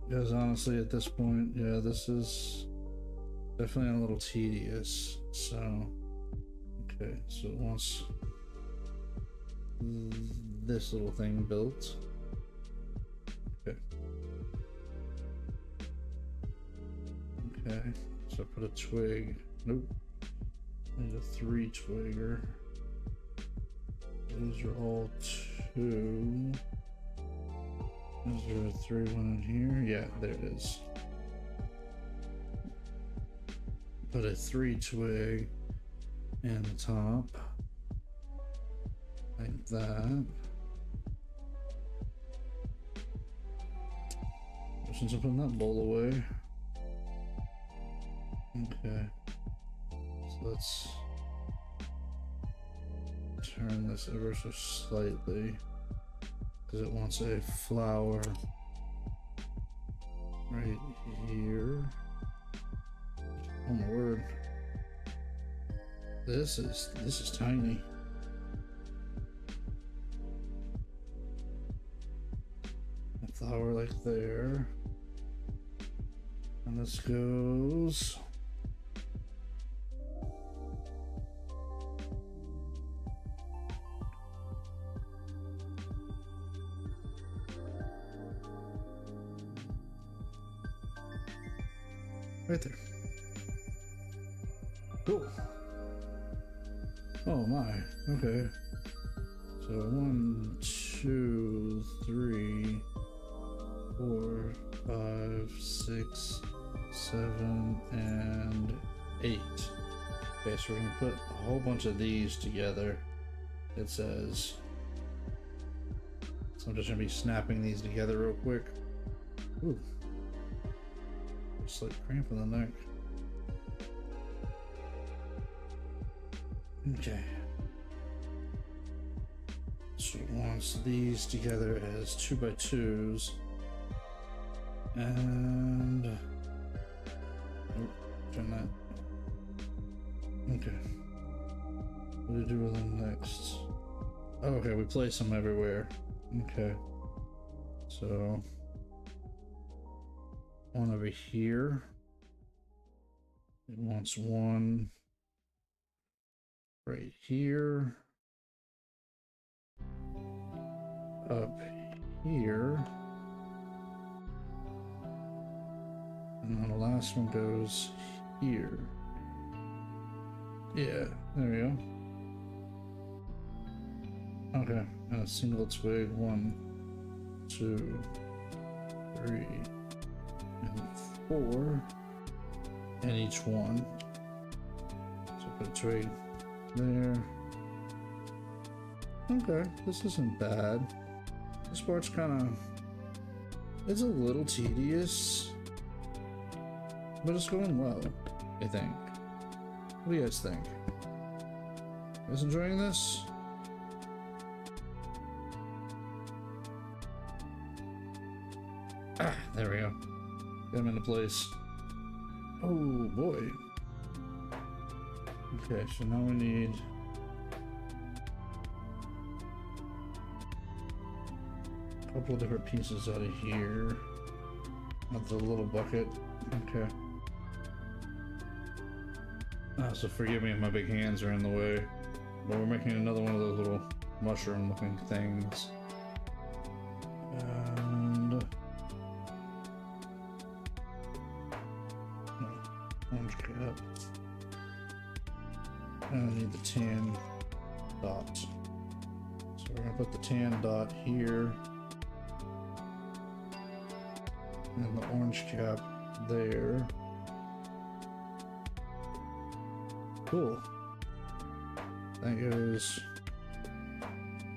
Because honestly, at this point, yeah, this is definitely a little tedious. So, okay, so it wants this little thing built. Okay. Okay, so put a twig. Nope. Need a 3 twigger. Those are all 2. Is there a 3 one in here? Yeah, there it is. Put a 3 twig in the top. Like that. Since I'm putting that bowl away. Okay. So let's turn this ever so slightly because it wants a flower right here. Oh my word. This is tiny. A flower like there. And this goes right there. Cool. Oh my. Okay. So 1, 2, 3, 4, 5, 6, 7, and 8. Okay, so we're gonna put a whole bunch of these together. It says. So I'm just gonna be snapping these together real quick. Ooh. Just like cramp in the neck. Okay. So it wants these together as 2x2s. And nope, turn that. Okay. What do we do with them next? Oh, okay, we place them everywhere. Okay. So one over here. It wants one right here. Up here. And then the last one goes here. Yeah, there we go. Okay, and a single twig. 1, 2, 3, and 4 in each one. So put a twig there. Okay, this isn't bad. This part's kind of, it's a little tedious, but it's going well, I think. What do you guys think? You guys enjoying this? Ah, there we go. Get him into place. Oh boy. Okay, so now we need a couple of different pieces out of here. Not the little bucket. Okay. So forgive me if my big hands are in the way, but we're making another one of those little mushroom looking things. And Orange cap. And I need the tan dot. So we're gonna put the tan dot here. And the orange cap there. Cool. That goes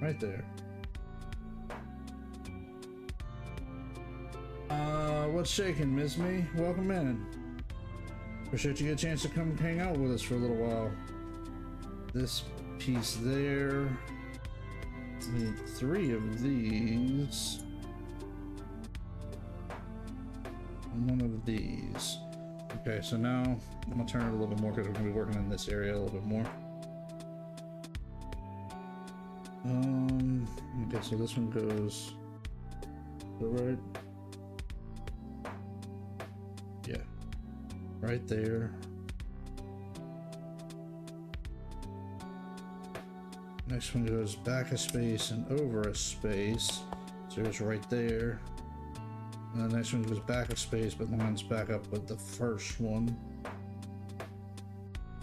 right there. What's shaking, Miss Me? Welcome in. Appreciate you get a chance to come hang out with us for a little while. This piece there. Need 3 of these. And 1 of these. Okay, so now I'm gonna turn it a little bit more because we're gonna be working in this area a little bit more. Okay, so this one goes to the right. Yeah, right there. Next one goes back a space and over a space. So it's right there. And the next one goes back a space, but lines back up with the first one.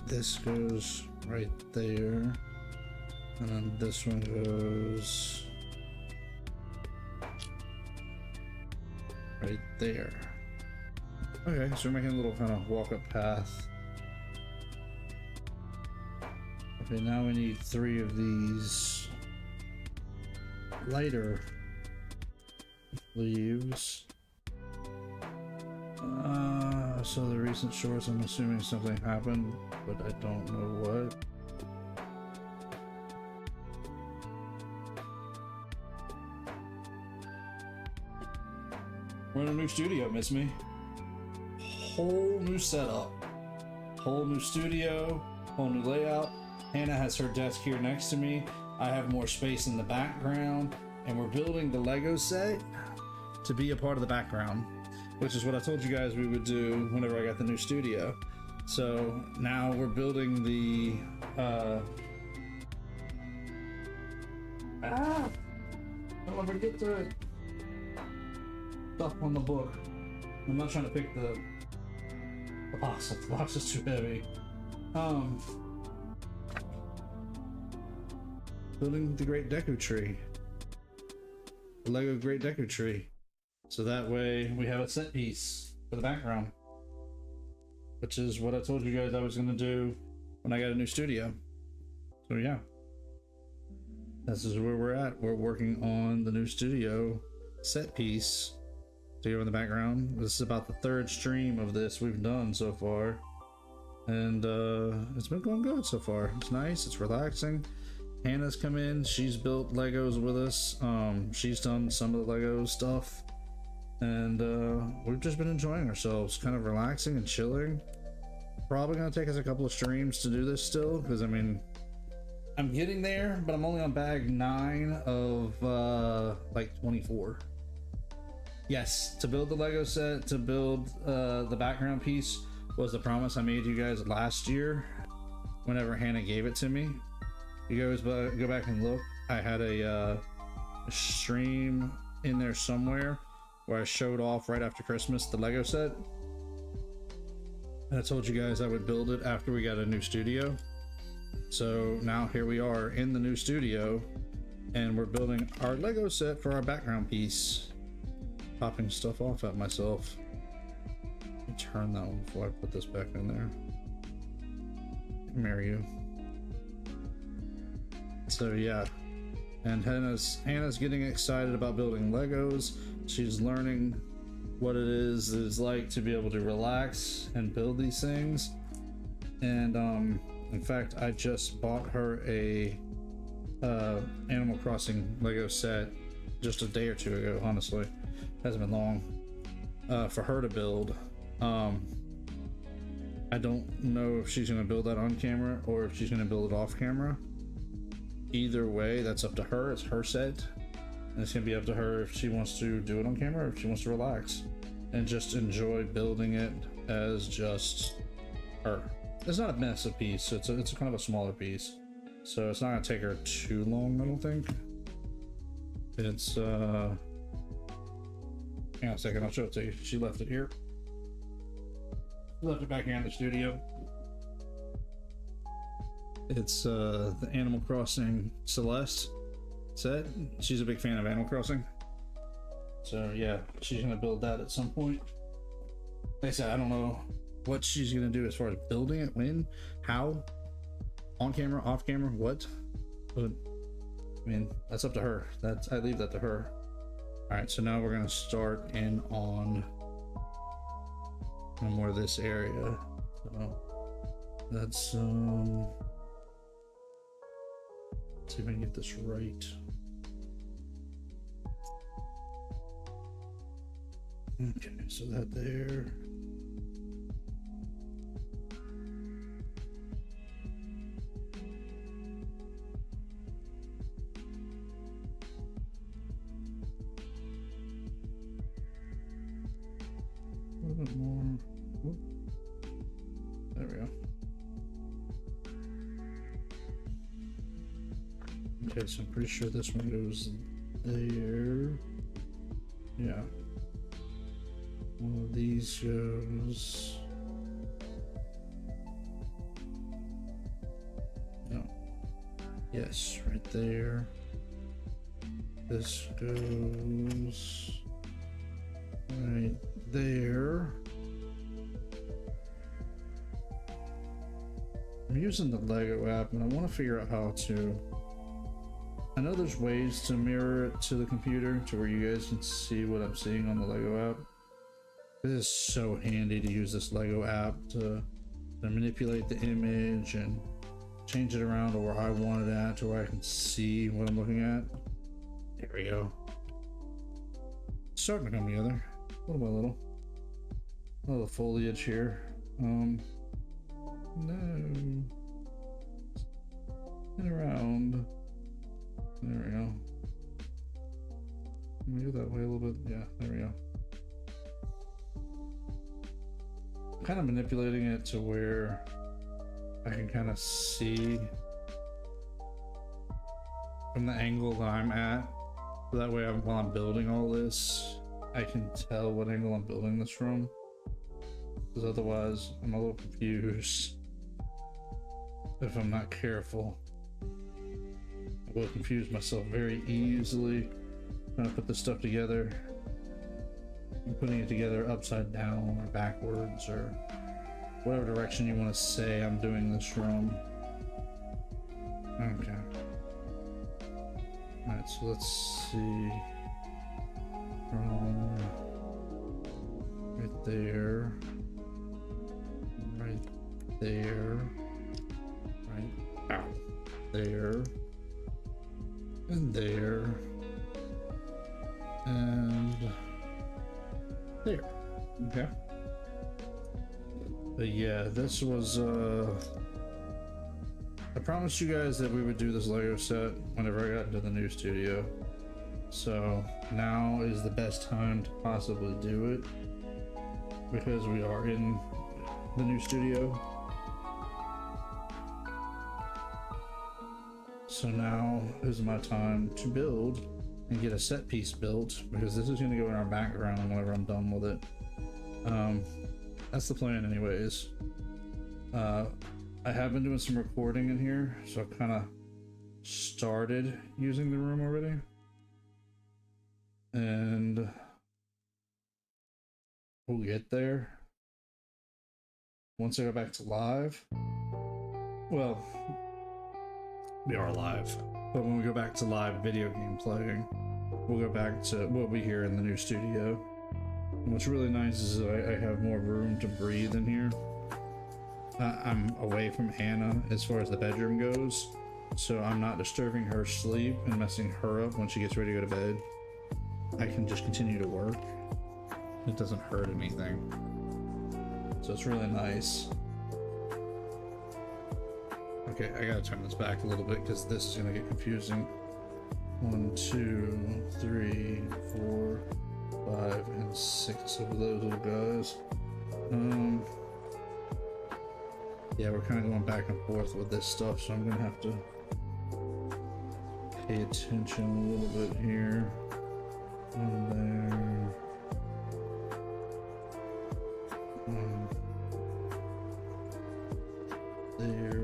This goes right there. And then this one goes right there. Okay, so we're making a little kind of walk-up path. Okay, now we need 3 of these lighter leaves. So the recent shorts, I'm assuming something happened, but I don't know what. We're in a new studio, Miss Me. Whole new setup. Whole new studio, whole new layout. Hannah has her desk here next to me. I have more space in the background, and we're building the Lego set to be a part of the background, which is what I told you guys we would do whenever I got the new studio. So now we're building the I'll never get to it. Stuff on the book. I'm not trying to pick the box up. The box is too heavy. Building the Great Deku Tree. The Lego Great Deku Tree. So that way we have a set piece for the background. Which is what I told you guys I was gonna do when I got a new studio. So yeah. This is where we're at. We're working on the new studio set piece to go in the background. This is about the 3rd stream of this we've done so far. And it's been going good so far. It's nice, it's relaxing. Hannah's come in, she's built Legos with us. She's done some of the Lego stuff. And we've just been enjoying ourselves, kind of relaxing and chilling. Probably gonna take us a couple of streams to do this still, because I mean, I'm getting there, but I'm only on bag 9 of like 24. Yes, to build the Lego set, to build the background piece was the promise I made you guys last year whenever Hannah gave it to me. You guys go back and look. I had a stream in there somewhere where I showed off right after Christmas the Lego set. And I told you guys I would build it after we got a new studio. So now here we are in the new studio and we're building our Lego set for our background piece. Popping stuff off at myself. Let me turn that one before I put this back in there. Marry you. So yeah, and Hannah's getting excited about building Legos. She's learning what it is like to be able to relax and build these things. And in fact, I just bought her a Animal Crossing Lego set just a day or 2 ago. Honestly, hasn't been long for her to build. I don't know if she's gonna build that on camera or if she's gonna build it off camera. Either way, that's up to her. It's her set, and it's gonna be up to her if she wants to do it on camera or if she wants to relax and just enjoy building it as just her. It's not a massive piece. It's kind of a smaller piece, so it's not gonna take her too long, I don't think. It's hang on a second, I'll show it to you. She left it here. left it back here in the studio. It's the Animal Crossing Celeste set. She's a big fan of Animal Crossing. So yeah, she's gonna build that at some point. Like I said, I don't know what she's gonna do as far as building it, when, how, on camera, off camera, what. But I mean, that's up to her. I leave that to her. All right, so now we're gonna start in on more of this area. So that's let's see if I can get this right. Okay, so that there. A little bit more. Whoop. There we go. Okay, so I'm pretty sure this one goes there. Yeah. One of these goes. No. Yes, right there. This goes right there. I'm using the Lego app and I want to figure out how to. I know there's ways to mirror it to the computer to where you guys can see what I'm seeing on the Lego app. It is so handy to use this Lego app to manipulate the image and change it around to where I want it at, to where I can see what I'm looking at. There we go. It's starting to come together, little by little. Oh, the foliage here. No. Spin around. There we go. Can we go that way a little bit? Yeah, there we go. Kind of manipulating it to where I can kind of see from the angle that I'm at. So that way, while I'm building all this, I can tell what angle I'm building this from. Because otherwise, I'm a little confused if I'm not careful. I will confuse myself very easily trying to put this stuff together. I'm putting it together upside down or backwards or whatever direction you want to say I'm doing this from. Okay. Alright, so let's see. From right there. Right there. Right out there. And there. And there. Okay. But yeah, this was I promised you guys that we would do this Lego set whenever I got into the new studio. So now is the best time to possibly do it because we are in the new studio. So now is my time to build and get a set piece built because this is going to go in our background whenever I'm done with it. That's the plan anyways. I have been doing some recording in here, so I've kind of started using the room already. And we'll get there once I go back to live. Well, we are live, but when we go back to live video game playing, we'll go back to what we hear in the new studio. And what's really nice is I have more room to breathe in here. I'm away from Hannah as far as the bedroom goes, so I'm not disturbing her sleep and messing her up when she gets ready to go to bed. I can just continue to work. It doesn't hurt anything. So it's really nice. Okay, I gotta turn this back a little bit because this is gonna get confusing. 1, 2, 3, 4, 5, and 6 of those little guys. Yeah, we're kind of going back and forth with this stuff, so I'm gonna have to pay attention a little bit here. And there. there.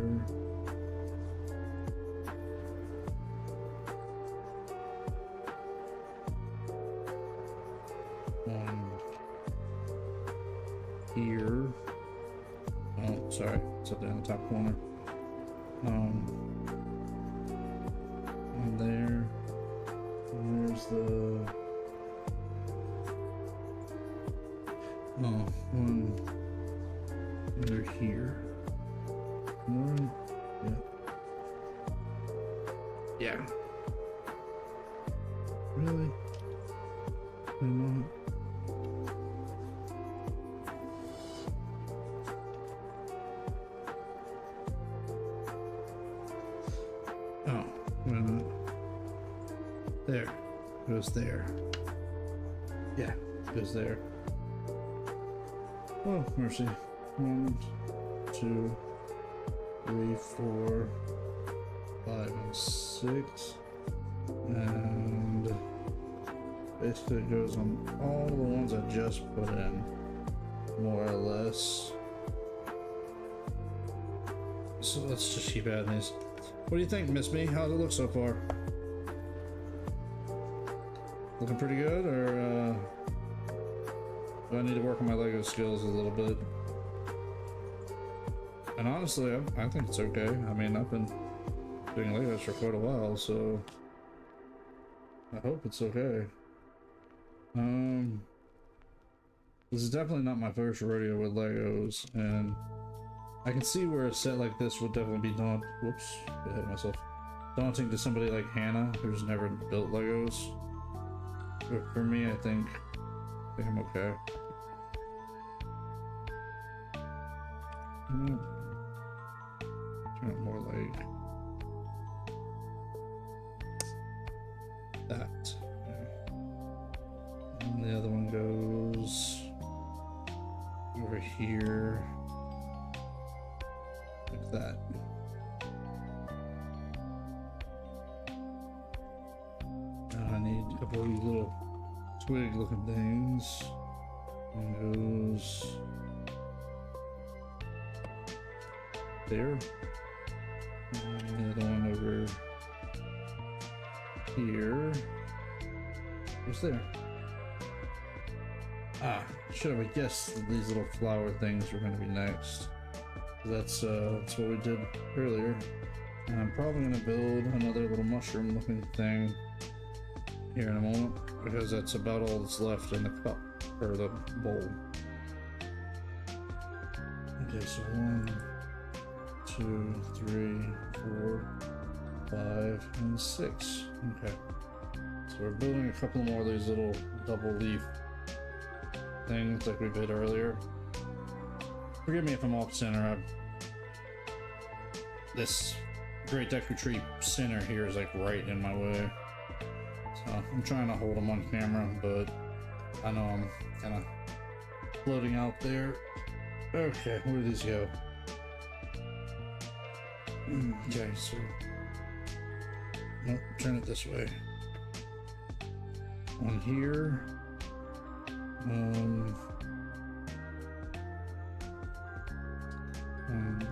One here. Oh, sorry, it's up there in the top corner. One there. And there's the one under here. One, yeah. Yeah. Really? Not? Oh, wait a minute. There. Goes there. Yeah, goes there. Oh, mercy. 1, 2, 3, 4, 5, and 6. And basically it goes on all the ones I just put in, more or less. So let's just keep adding these. What do you think, Miss Me? How's it look so far? Looking pretty good, or do I need to work on my Lego skills a little bit? And honestly, I think it's okay. I mean, I've been doing Legos for quite a while, so I hope it's okay. This is definitely not my first rodeo with Legos, and I can see where a set like this would definitely be whoops, I hit myself. Daunting to somebody like Hannah, who's never built Legos. But for me, I think I'm okay. Turn it more like that. And the other one goes over here like that. Now I need a couple of these little twig looking things. One goes there. And the other one over here. What's there? Ah, should have guessed that these little flower things were going to be next. That's what we did earlier. And I'm probably going to build another little mushroom looking thing here in a moment, because that's about all that's left in the cup, or the bowl. Okay, so 1, 2, 3, 4, 5, and 6. Okay. So we're building a couple more of these little double leaf things like we did earlier. Forgive me if I'm off center. This great Deku Tree center here is like right in my way. So I'm trying to hold them on camera, but I know I'm kind of floating out there. Okay, where do these go? Okay, so nope, turn it this way. One here. One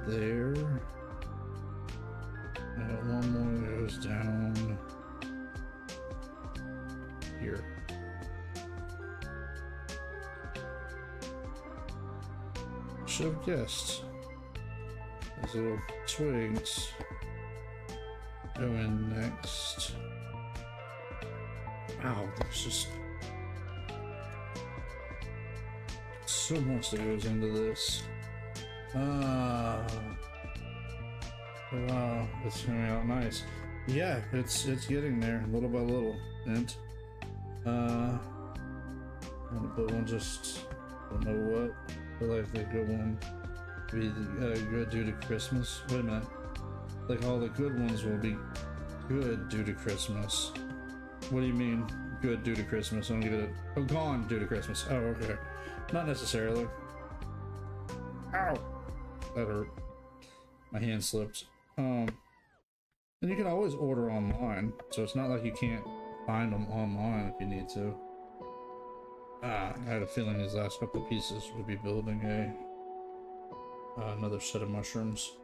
there. And one more goes down here. Should have guessed. Those little twigs go in next. Wow, there's just so much that goes into this. Wow, it's coming out nice. Yeah, it's getting there little by little. And I'm gonna put one, just don't know what, but like the good one be good due to Christmas. Wait a minute, like all the good ones will be good due to Christmas. What do you mean good due to Christmas? I don't get it. Oh, gone due to Christmas. Oh, okay. Not necessarily. Ow! That hurt. My hand slipped. And you can always order online, so it's not like you can't find them online if you need to. I had a feeling these last couple of pieces would be building another set of mushrooms.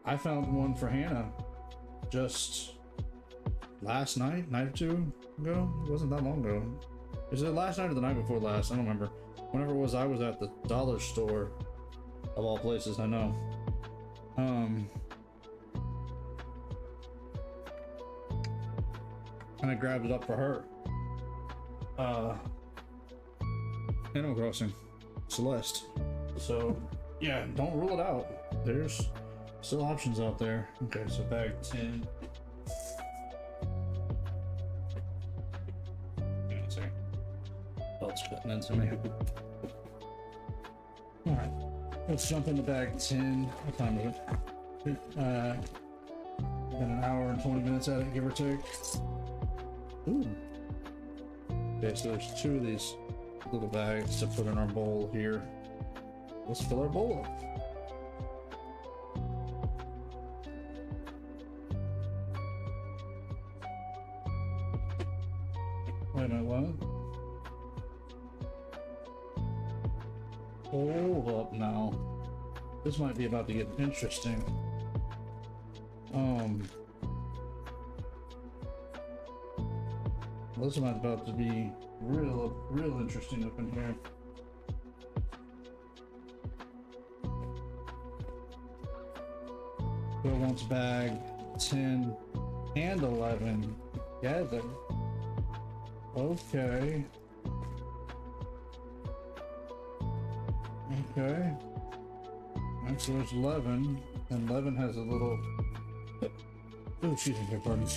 I found one for Hannah just last night or two ago. It wasn't that long ago. Was it last night or the night before last? I don't remember. Whenever it was, I was at the dollar store of all places, I know. And I grabbed it up for her. Animal Crossing Celeste. So yeah, don't rule it out. There's still options out there. Okay, so bag 10. Belt's cutting into me. Alright, let's jump into bag 10. What time is it? Got an hour and 20 minutes at it, give or take. Ooh. Okay, so there's two of these little bags to put in our bowl here. Let's fill our bowl up. Wait a minute, what? Hold up now. This might be about to get interesting. This might about to be real interesting up in here. Who wants bag 10 and 11 together? Okay. Okay. And so there's 11, and 11 has a little. Oh, excuse me, beg pardon.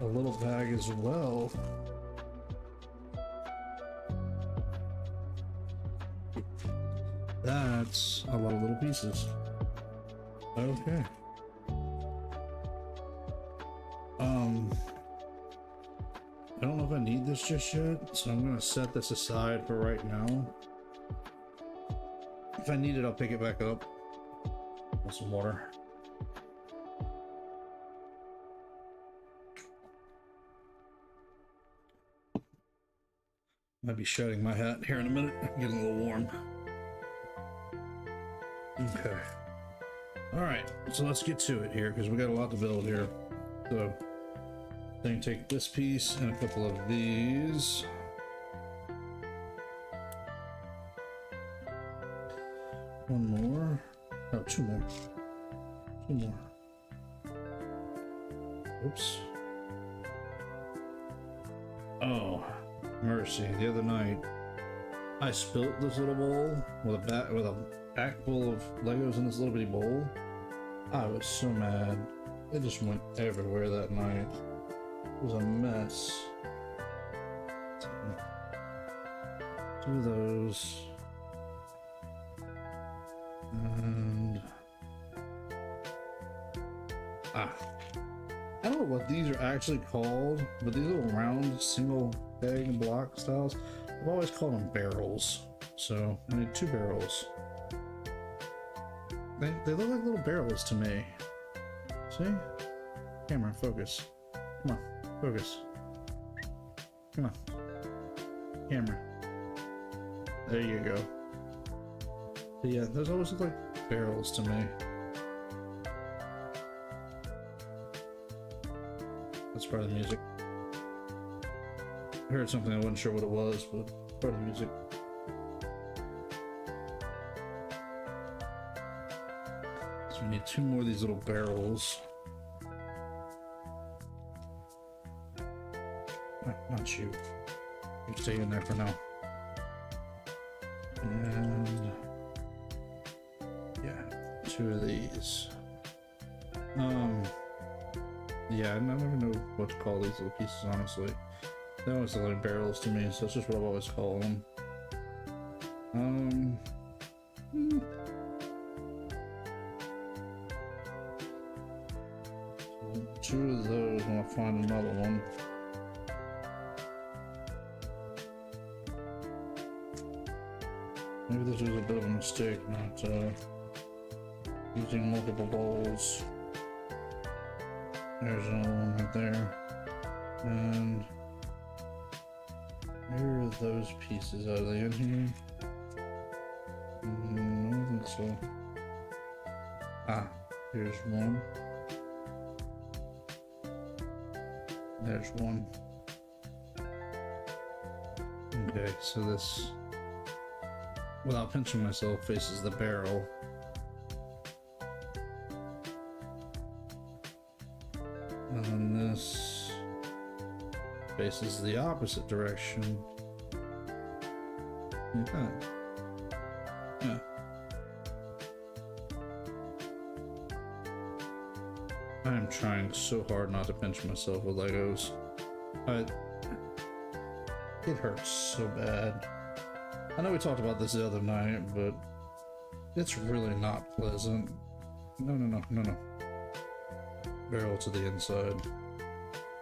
A little bag as well. That's a lot of little pieces. Okay. I don't know if I need this just yet, so I'm gonna set this aside for right now. If I need it, I'll pick it back up. Want some water. Might be shedding my hat here in a minute. Getting a little warm. Okay. Alright, so let's get to it here because we got a lot to build here. So then take this piece and a couple of these. One more. Oh, two more. Two more. Oops. Oh, mercy. The other night, I spilt this little bowl with a pack full of Legos in this little bitty bowl. I was so mad. It just went everywhere that night. It was a mess. Two of those. And I don't know what these are actually called, but these little round single bag block styles, I've always called them barrels. So I need two barrels. They look like little barrels to me. See? Camera, focus. Come on, focus. Come on. Camera. There you go. But yeah, those always look like barrels to me. That's part of the music. I heard something, I wasn't sure what it was, but part of the music. So we need two more of these little barrels. Not you. You stay in there for now. And yeah, two of these. Yeah, I never know what to call these little pieces, honestly. They always look like barrels to me, so that's just what I've always called them. So two of those, I'm gonna find another one. Maybe this was a bit of a mistake, not using multiple bowls. There's another one right there. And where are those pieces? Are they in here? I don't think so. Ah, here's one. There's one. Okay, so this, without pinching myself, faces the barrel. And then this faces the opposite direction. Like that. Yeah. I am trying so hard not to pinch myself with Legos. It hurts so bad. I know we talked about this the other night, but it's really not pleasant. No. Barrel to the inside.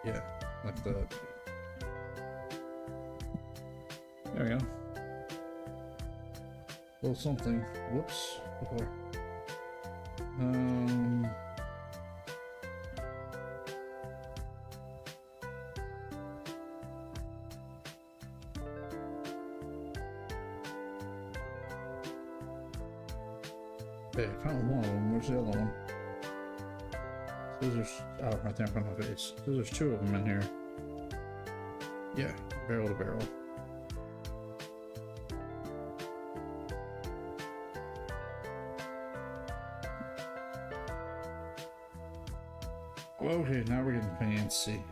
Yeah, like that. There we go. A little something. Whoops. Before. Okay, I found one of them. Where's the other one? There's right there in front of my face. There's two of them in here. Yeah, barrel to barrel. Okay, now we're getting fancy.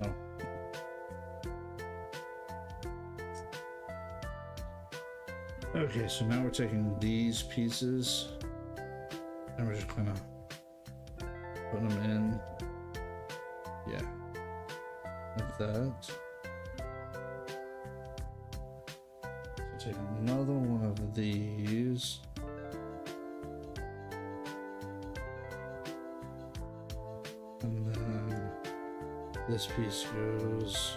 Oh. Okay, so now we're taking these pieces and we're just kind of putting them in. Yeah, like that. So take another one of these. And then this piece goes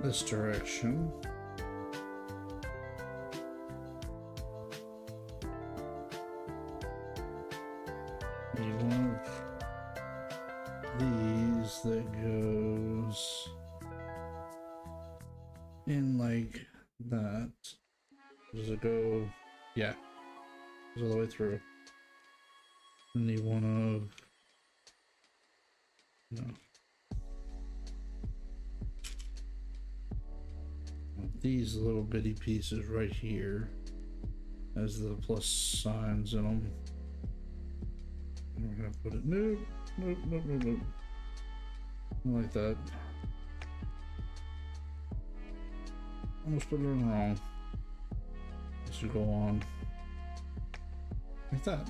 this direction. You want these that goes in like that. Does it go? Yeah, goes all the way through. And you want to these little bitty pieces right here as the plus signs in them. And we're gonna put it nope. Like that. Almost put it in wrong. This should go on like that.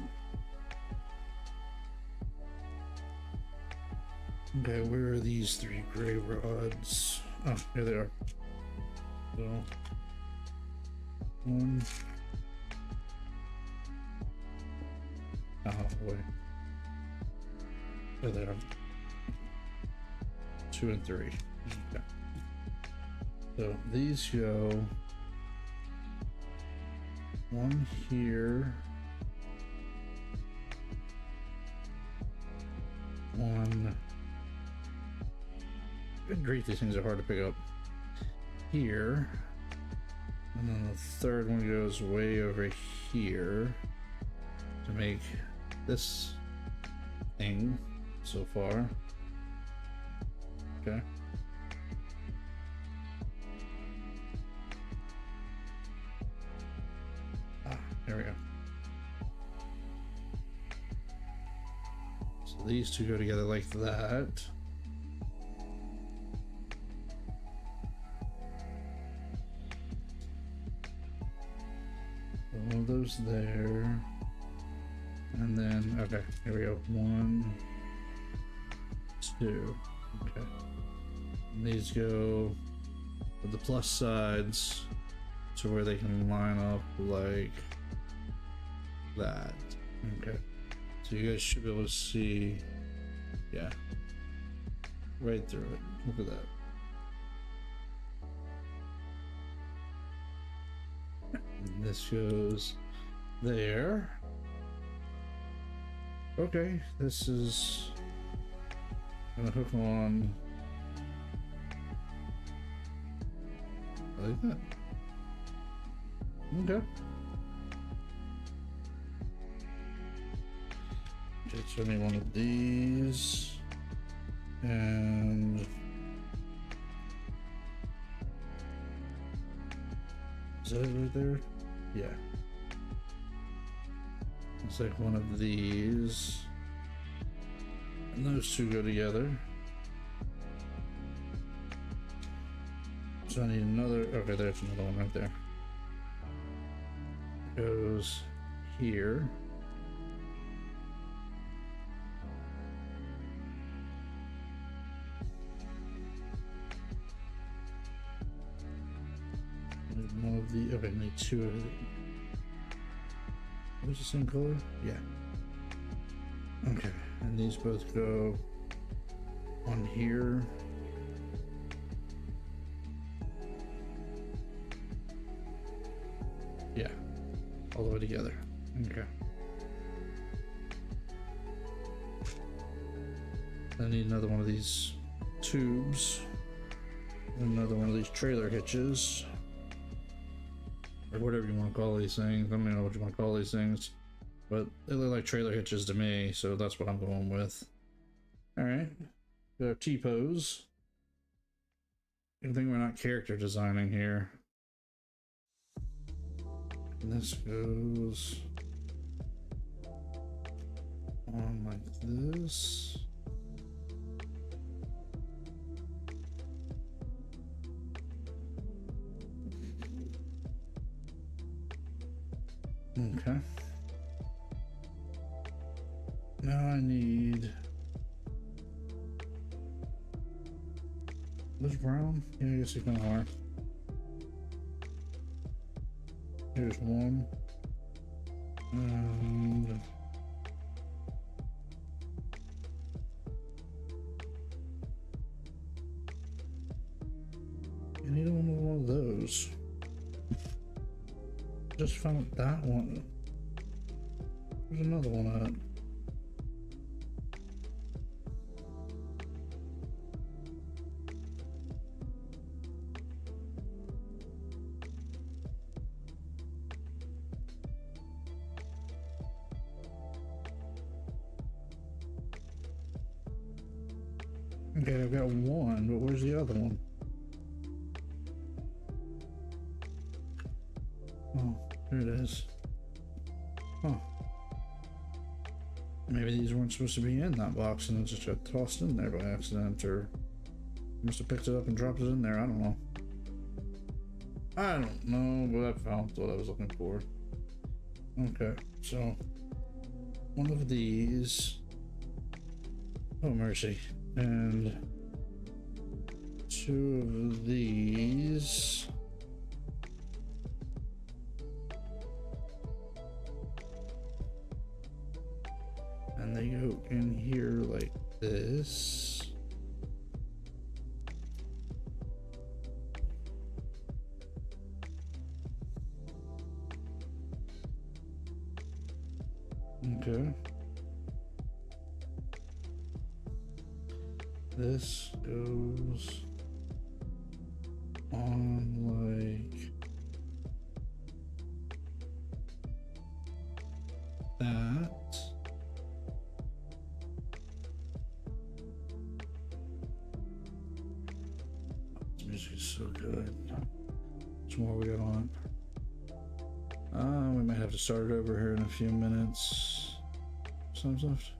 Okay, where are these three gray rods? Oh, here they are. So, one. Oh, wait. There they are. 2 and 3. Okay. So these go one here. One. Good grief, these things are hard to pick up. Here. And then the third one goes way over here to make this thing so far. Okay. Ah, there we go. So these two go together like that. All those there. And then, okay, here we go. 1, 2. Okay. And these go with the plus sides to where they can line up like that. Okay. So you guys should be able to see, yeah, right through it. Look at that. And this goes there. Okay, this is gonna hook on like that. Okay. Okay, show me one of these. And is that it right there? Yeah. It's like one of these. And those two go together. So I need another. Okay, there's another one right there. Goes here. Need one of the. Okay, I need two of the. What's the same color? Yeah. Okay, and these both go on here. Yeah, all the way together. Okay. I need another one of these tubes. Another one of these trailer hitches. Or whatever you want to call these things. I don't even know what you want to call these things. But they look like trailer hitches to me, so that's what I'm going with. Alright. Got our T-pose. Good thing we're not character designing here. And this goes on like this. Okay. Now I need this brown. Yeah, I guess you can are. Here's one. And I need one of those. Just found that one. There's another one at. Okay, I've got one, but where's the other one? Oh, there it is. Huh. Maybe these weren't supposed to be in that box and it just got tossed in there by accident, or must have picked it up and dropped it in there. I don't know. I don't know, but I found what I was looking for. Okay, so one of these. Oh, mercy. And two of these. And they go in here like this. Okay. This goes on like that. This music is so good. What's more we got on? We might have to start it over here in a few minutes. Some left.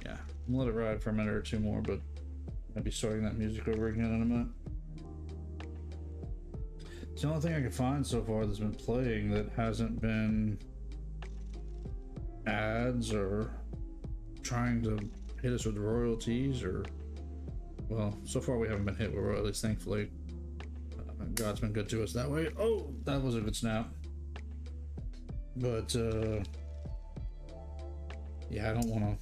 Yeah, I'm gonna let it ride for a minute or two more, but I'll be starting that music over again in a minute. It's the only thing I can find so far that's been playing that hasn't been ads or trying to hit us with royalties, or, well, so far we haven't been hit with royalties, thankfully. God's been good to us that way. Oh, that was a good snap. But yeah, I don't want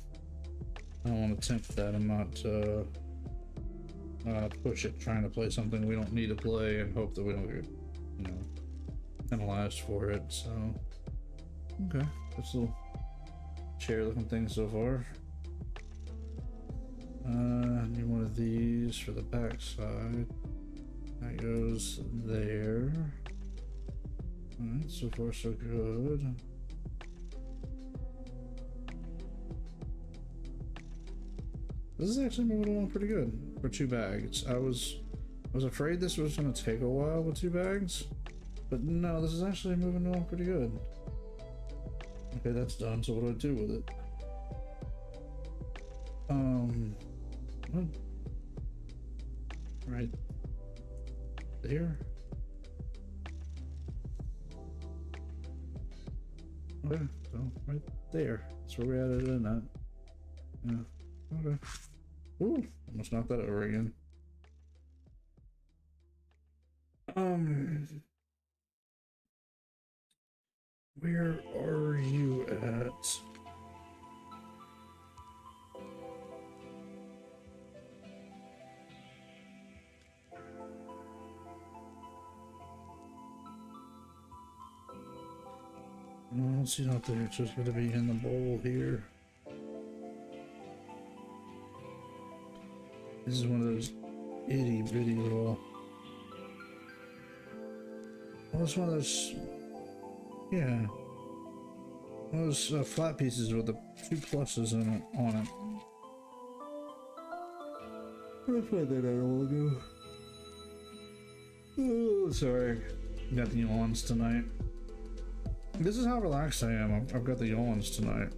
to tempt that and not push it trying to play something we don't need to play and hope that we don't get, you know, penalized for it. So okay, that's a little chair looking thing so far. Need one of these for the back side. That goes there. Alright, so far so good. This is actually moving along pretty good for 2 bags. I was afraid this was gonna take a while with 2 bags, but no, this is actually moving along pretty good. Okay, that's done, so what do I do with it? What? Right there? Okay, so right there. That's where we added in that. Yeah. Okay. Ooh, almost knocked that over again. Where are you at? No, it's not there. It's just gonna be in the bowl here. This is one of those itty bitty little. Well, it's one of those. Yeah. One of those flat pieces with the 2 pluses on it. I played that out a while ago. Oh, sorry. Got the yawns tonight. This is how relaxed I am. I've got the yawns tonight.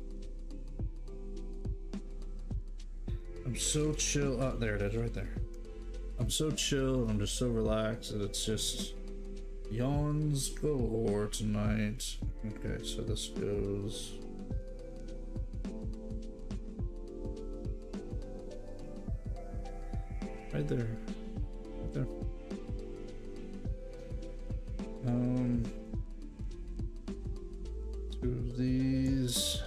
I'm so chill. Oh, there it is, right there. I'm so chill. I'm just so relaxed that it's just yawns galore tonight. Okay, so this goes. Right there. Right there. Two of these.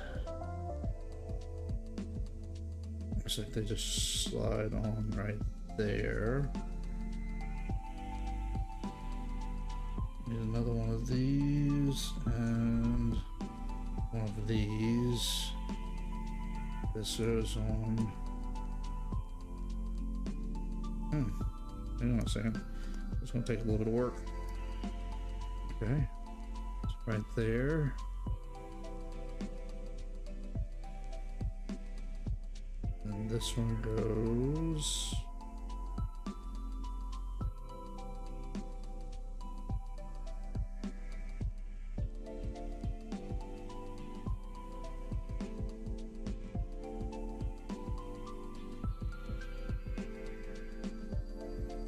Looks like they just slide on right there. Need another one of these and one of these. This goes on. Hang on a second. It's gonna take a little bit of work. Okay. It's right there. And this one goes.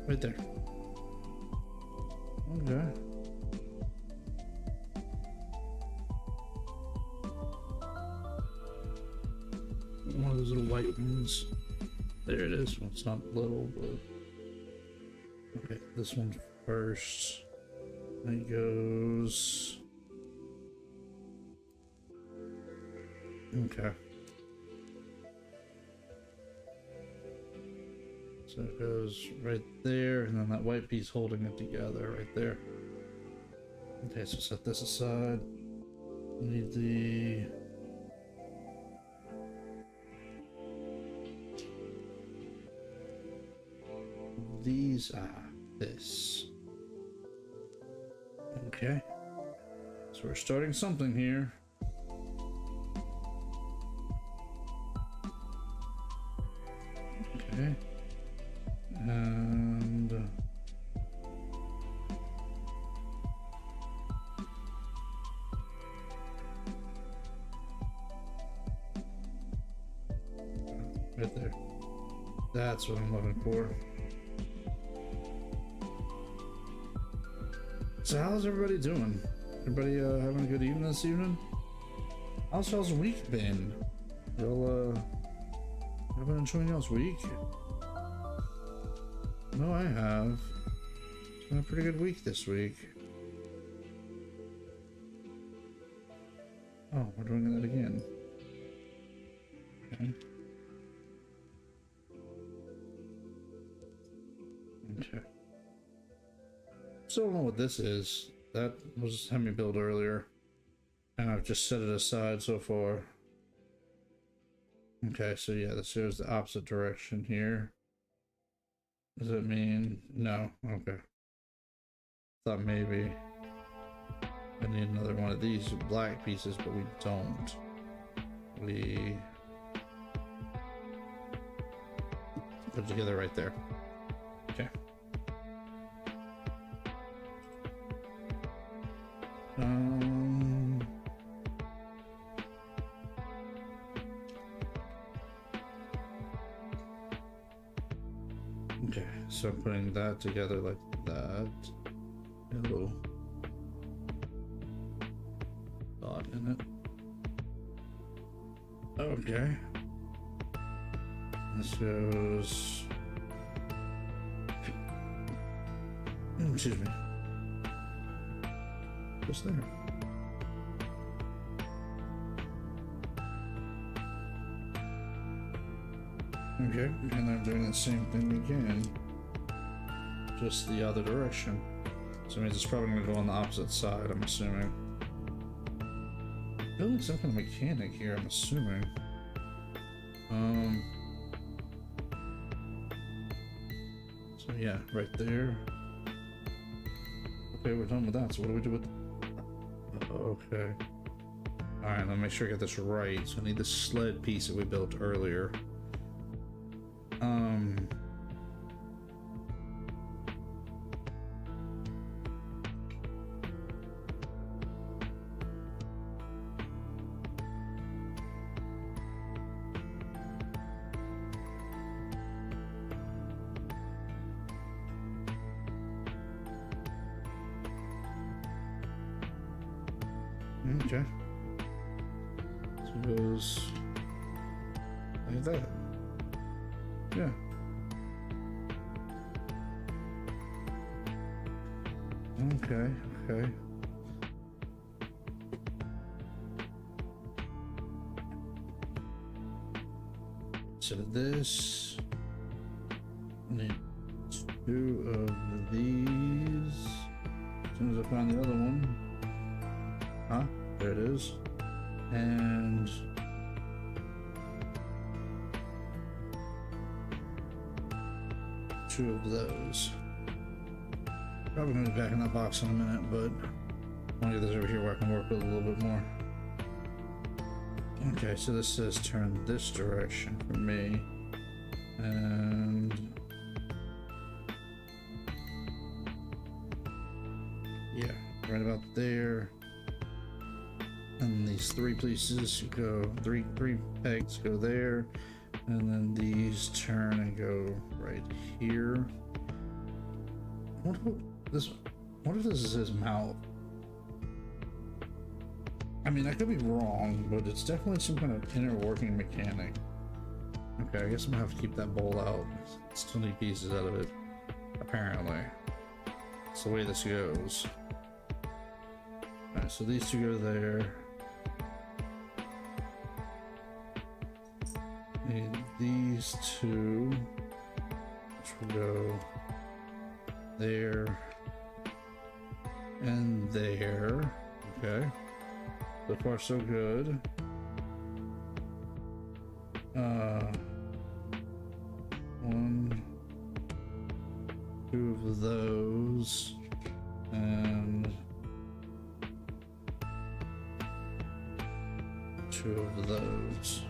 Right there. Okay. One of those little white ones. There it is. Well, it's not little, but okay. This one first. It goes. Okay. So it goes right there, and then that white piece holding it together right there. Okay, so set this aside. We need the. These are this. Okay. So we're starting something here. Okay. And right there. That's what I'm looking for. So how's everybody doing? Everybody having a good evening this evening? How's y'all's week been? Y'all have been enjoying y'all's week? No, I have. It's been a pretty good week this week. Oh, we're doing that again. Okay. Okay. Still don't know what this is. That was Hemi build earlier. And I've just set it aside so far. Okay, so yeah, this goes the opposite direction here. Does it mean no? Okay. Thought maybe. I need another one of these black pieces, but we don't. We put it together right there. Okay. Okay, so putting that together like that. A little dot in it. Okay. This goes. Excuse me. Just there. Okay, and I'm doing the same thing again. Just the other direction. So it means it's probably going to go on the opposite side, I'm assuming. Building some kind of mechanic here, I'm assuming. So yeah, right there. Okay, we're done with that. So what do we do with... Okay. Alright, let me make sure I get this right. So I need the sled piece that we built earlier. Okay. So it goes like that. Yeah. Okay, okay. So this, I need 2 of these. As soon as I find the other one. Huh? There it is. And two of those. Probably gonna be back in that box in a minute, but I want to get this over here where I can work with it a little bit more. Okay, so this says turn this direction for me. And yeah, right about there. And these 3 pieces go, three pegs go there, and then these turn and go right here. What if this is his mouth? I mean, I could be wrong, but it's definitely some kind of inner working mechanic. Okay, I guess I'm gonna have to keep that bowl out. Still need pieces out of it, apparently. That's the way this goes. Alright, so these 2 go there. Need these 2, which will go there and there. Okay, so far so good. 1, 2 of those, and 2 of those.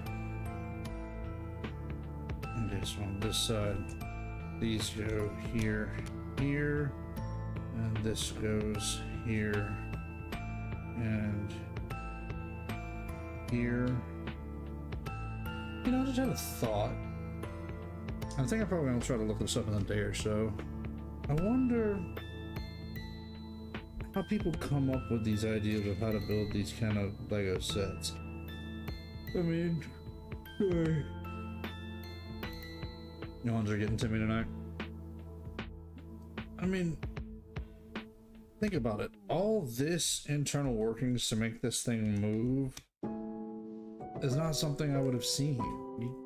Okay, so on this side, these go here, here, and this goes here, and here. You know, I just had a thought. I think I'm probably gonna try to look this up in a day or so. I wonder how people come up with these ideas of how to build these kind of Lego sets. I mean, sorry. Yawns are getting to me tonight. I mean, think about it. All this internal workings to make this thing move is not something I would have seen.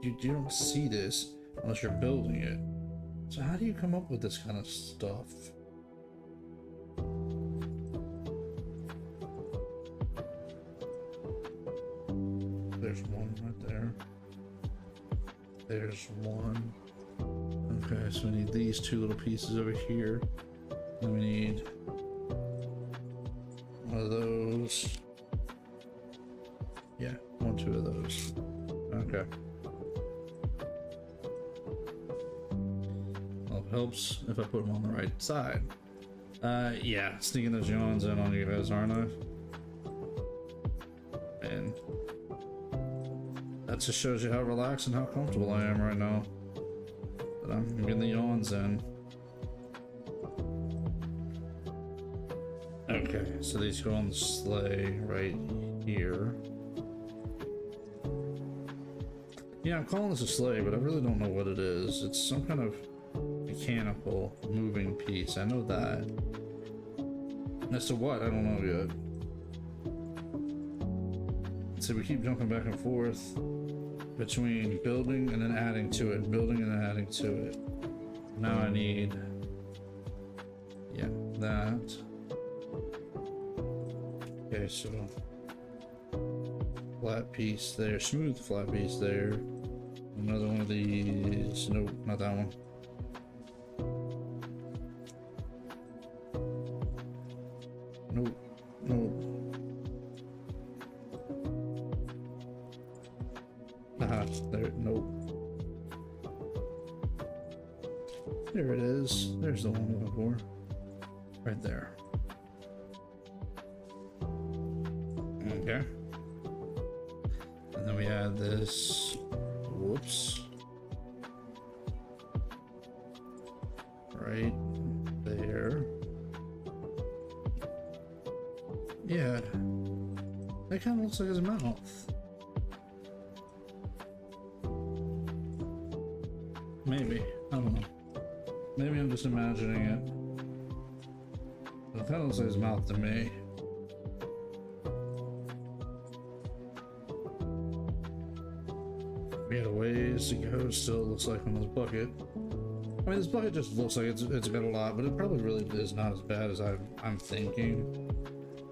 You don't see this unless you're building it. So how do you come up with this kind of stuff? There's one right there. There's one. Okay, so we need these 2 little pieces over here. Then we need One of those. Yeah, one, two of those. Okay. Well, it helps if I put them on the right side. Yeah, sneaking those yawns in on you guys, aren't I? And that just shows you how relaxed and how comfortable I am right now. But I'm getting the yawns in. Okay, so these go on the sleigh right here. Yeah, I'm calling this a sleigh, but I really don't know what it is. It's some kind of mechanical moving piece. I know that. As to what, I don't know yet. So we keep jumping back and forth between building and then adding to it, building and then adding to it. Now I need, yeah, that. Okay, so flat piece there, smooth flat piece there. Another one of these. Nope, not that one. Nope, nope. Aha, there, nope. There it is. There's the one I'm looking for. Right there. Okay. And then we add this. Whoops. Right there. Yeah. That kind of looks like his mouth. Maybe. I don't know. Maybe I'm just imagining it. But it kind of looks like his mouth to me. We had a ways to go. Still looks like on this bucket. I mean, this bucket just looks like it's got a lot, but it probably really is not as bad as I'm thinking.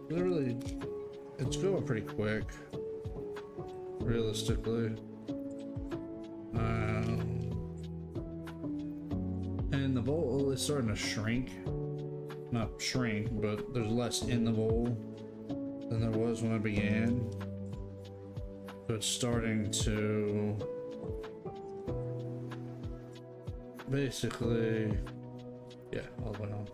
But it's going pretty quick, realistically. And the bowl is starting to shrink. Not shrink, but there's less in the bowl than there was when I began. So it's starting to basically, yeah, all the way on.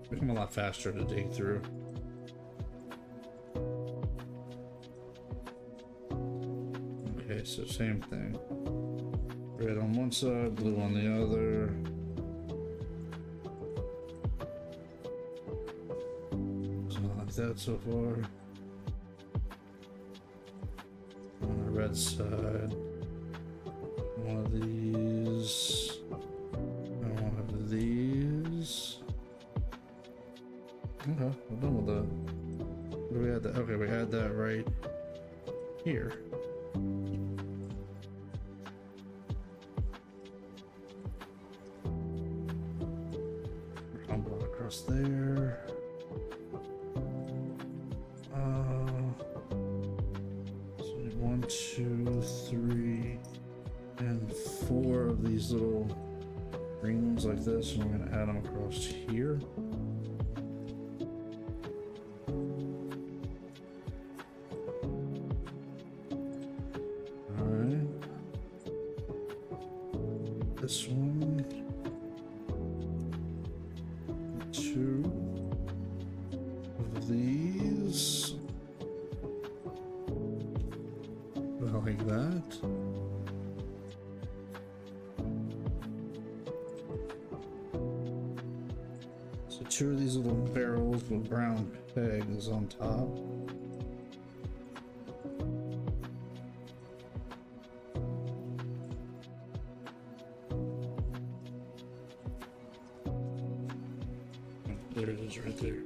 Become a lot faster to dig through. Okay, so same thing. Red on one side, blue on the other. Something like that so far. On the red side, one of these, and one of these. Okay, we're done with that. Where do we add that? Okay, we add that right here. Rumble across there. So 1, 2, 3, and 4 of these little green ones like this, and we're gonna add them across here. This one, 2 of these, like that. So 2 of these little barrels with brown pegs on top. There it is right there.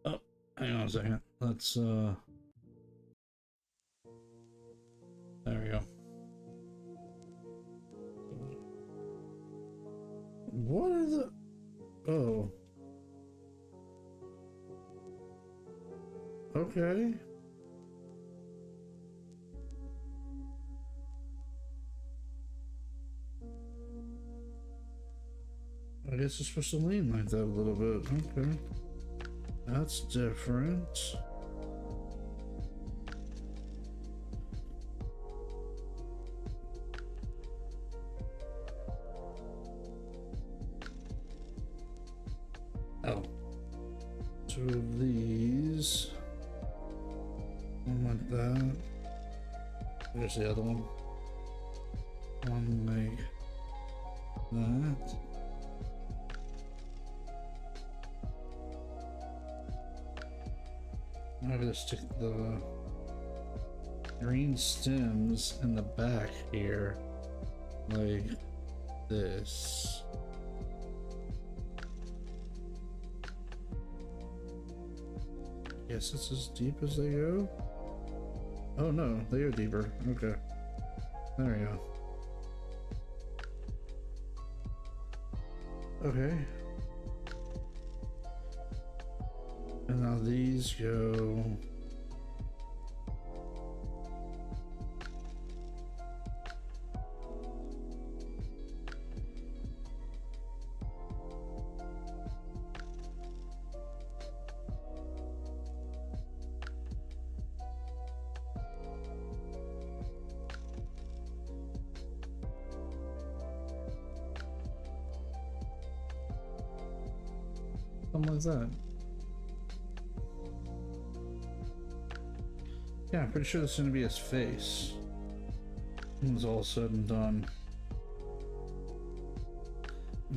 Oh, hang on a second. Let's there we go. What are the oh. Okay. I guess it's supposed to lean like that a little bit. Okay. That's different. Oh. Two of these. One like that. There's the other one. One like that. I'm gonna stick the green stems in the back here, like this. Guess it's as deep as they go. Oh no, they are deeper. Okay, there we go. Okay. And now these go something like that. Yeah, I'm pretty sure this is going to be his face when it's all said and done.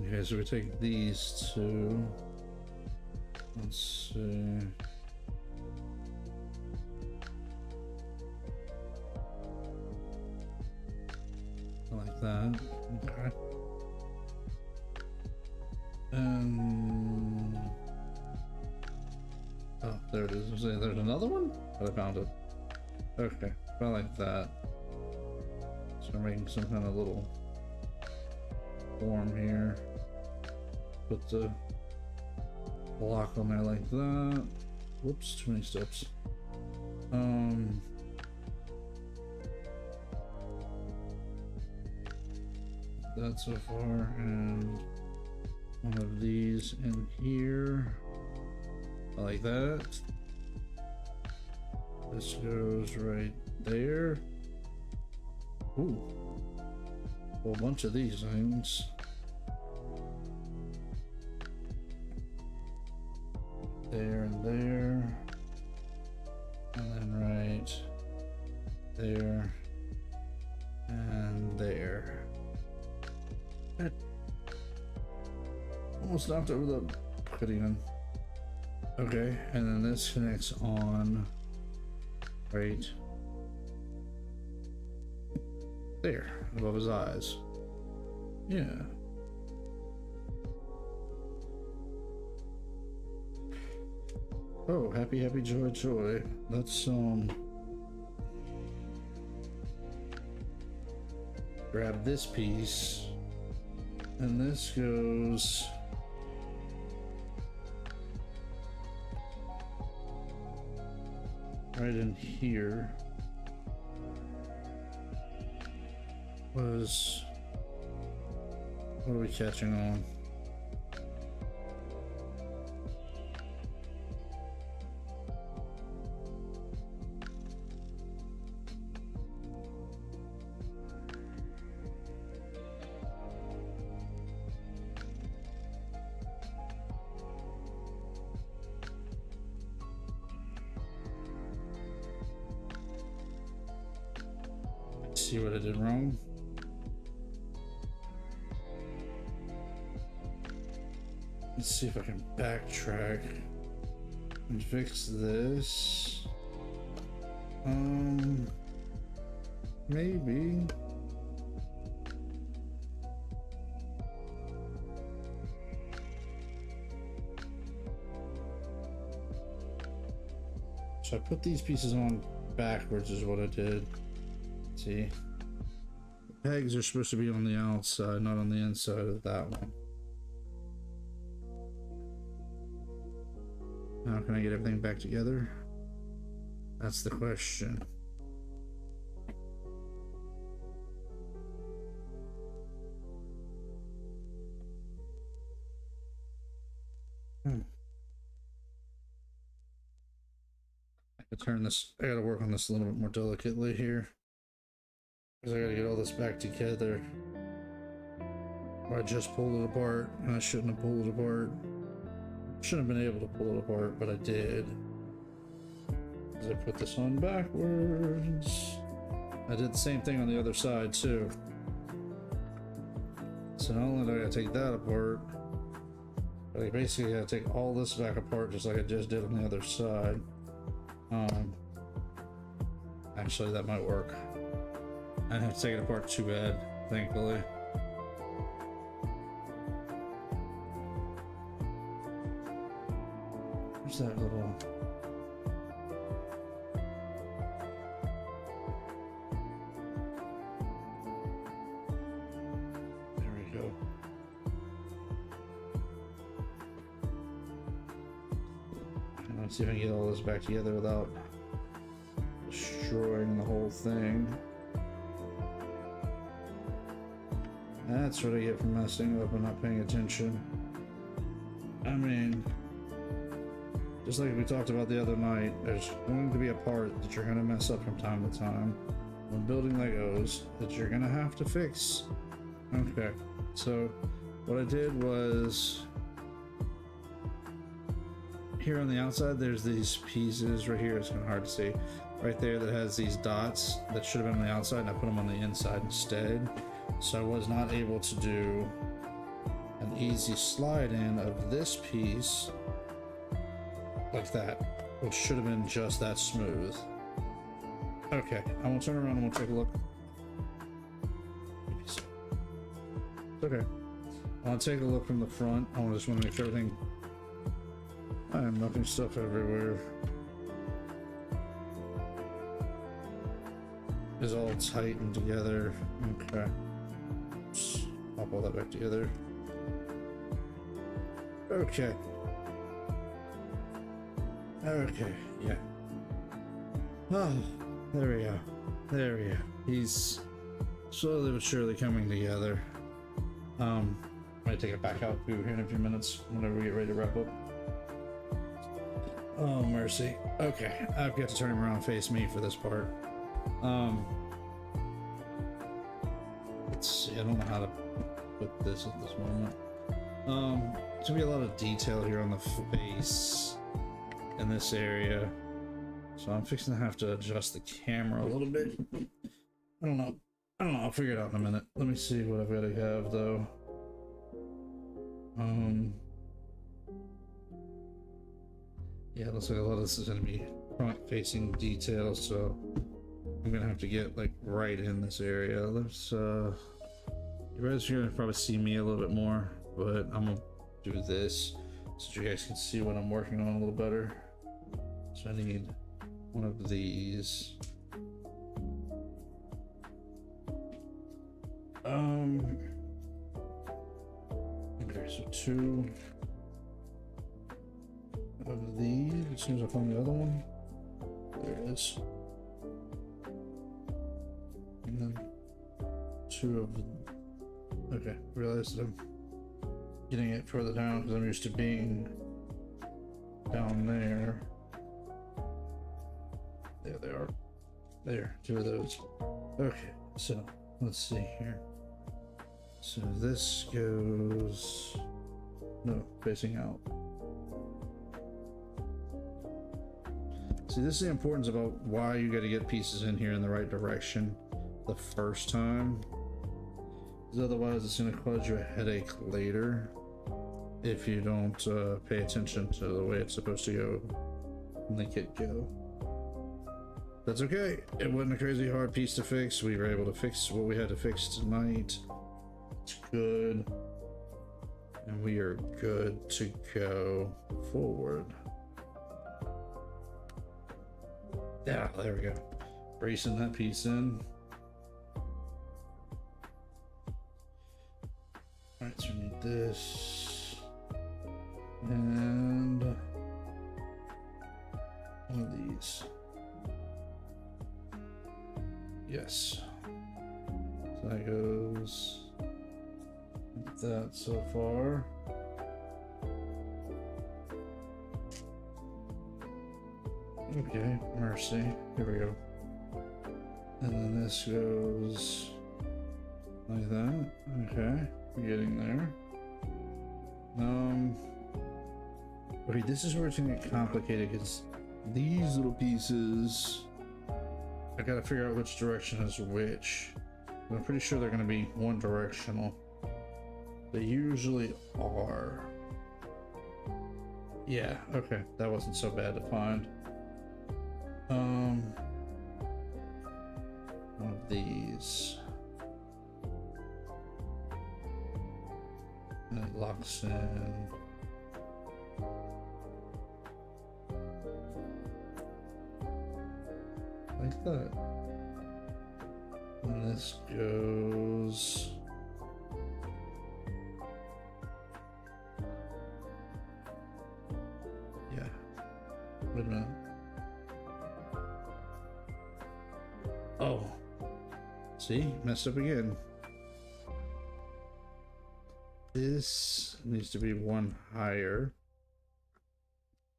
Okay, so we take these two. Let's see. Like that. Okay. Oh, there it is. There's another one? Oh, I found it. Okay, I like that. So we're making some kind of little form here. Put the block on there like that. Whoops, too many steps. That so far, and one of these in here. I like that. This goes right there. Ooh, a whole bunch of these things. There and there. And then right there and there. That almost knocked over the pudding. Okay, and then this connects on right there above his eyes. Yeah. Oh, happy, happy, joy, joy. Let's grab this piece, and this goes right in here. What are we catching on? See what I did wrong. Let's see if I can backtrack and fix this. Maybe. So I put these pieces on backwards is what I did. See, the pegs are supposed to be on the outside, not on the inside of that one. Now can I get everything back together? That's the question. I could turn this. I gotta work on this a little bit more delicately here. Because I gotta get all this back together. Or I just pulled it apart, and I shouldn't have pulled it apart. Shouldn't have been able to pull it apart, but I did. Because I put this on backwards. I did the same thing on the other side too. So not only do I gotta take that apart, but I basically gotta take all this back apart just like I just did on the other side. Actually that might work. I didn't have to take it apart too bad, thankfully. Where's that little... There we go. And let's see if I can get all this back together without destroying the whole thing. That's what I get for messing up and not paying attention. I mean, just like we talked about the other night, there's going to be a part that you're going to mess up from time to time when building Legos that you're going to have to fix. Okay, so what I did was, here on the outside there's these pieces right here, it's kind of hard to see, right there that has these dots that should have been on the outside, and I put them on the inside instead. So I was not able to do an easy slide in of this piece like that, which should have been just that smooth. Okay, I will turn around and we'll take a look. It's okay. I'll take a look from the front. I just want to make sure everything... I am knocking stuff everywhere. Is all tightened together. Okay. Just pop all that back together. Okay. Okay, yeah. Oh, there we go. There we go. He's slowly but surely coming together. I'm gonna take it back out here in a few minutes whenever we get ready to wrap up. Oh, mercy. Okay, I've got to turn him around and face me for this part. Let's see, I don't know how to put this at this moment. There's gonna be a lot of detail here on the face in this area, so I'm fixing to have to adjust the camera a little bit. I don't know, I'll figure it out in a minute. Let me see what I've got to have though. Yeah, it looks like a lot of this is going to be front facing details, so I'm going to have to get like right in this area. Let's you guys are going to probably see me a little bit more, but I'm going to do this so you guys can see what I'm working on a little better. So I need one of these. Okay, so two of these. As soon as I find the other one, there it is. And then two of the... Okay, realized that I'm getting it further down because I'm used to being down there. There they are. There, two of those. Okay, so let's see here. So this goes... No, facing out. See, this is the importance about why you got to get pieces in here in the right direction the first time. Because otherwise it's going to cause you a headache later if you don't pay attention to the way it's supposed to go from the get-go. That's okay. It wasn't a crazy hard piece to fix. We were able to fix what we had to fix tonight. It's good. And we are good to go forward. Yeah, there we go. Bracing that piece in. Alright, so we need this. And one of these. Yes. So that goes like that so far. Okay, mercy. Here we go. And then this goes like that. Okay, we're getting there. Okay, this is where it's gonna get complicated because these little pieces, I gotta figure out which direction is which. I'm pretty sure they're gonna be one directional. They usually are. Yeah, okay, that wasn't so bad to find. One of these. And it locks in. Like that. And this goes. Yeah. Wait a minute. Oh. See? Messed up again. This needs to be one higher.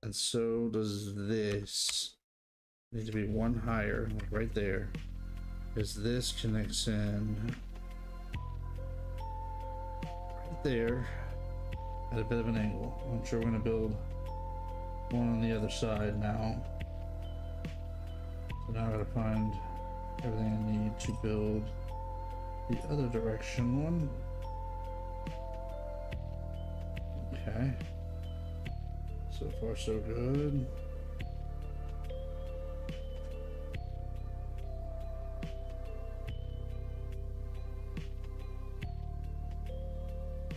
And so does this. Need to be one higher, like right there. Because this connects in right there at a bit of an angle. I'm sure we're gonna build one on the other side now. So now I gotta find everything I need to build the other direction one. Okay. So far so good.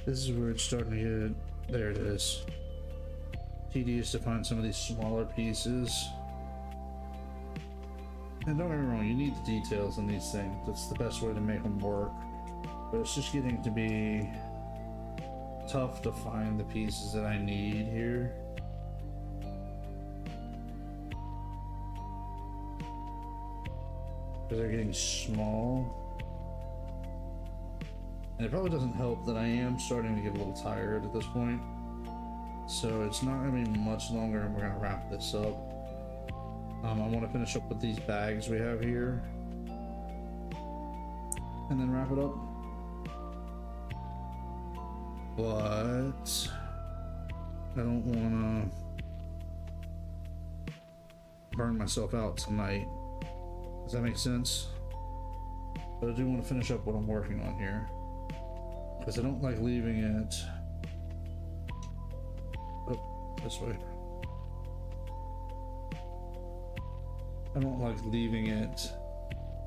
This is where it's starting to get, there it is. Tedious to find some of these smaller pieces. And don't get me wrong, you need the details in these things. That's the best way to make them work. But it's just getting to be tough to find the pieces that I need here. Because they're getting small. And it probably doesn't help that I am starting to get a little tired at this point. So it's not going to be much longer and we're going to wrap this up. I want to finish up with these bags we have here. And then wrap it up. But I don't want to burn myself out tonight. Does that make sense? But I do want to finish up what I'm working on here. Because I don't like leaving it this way. I don't like leaving it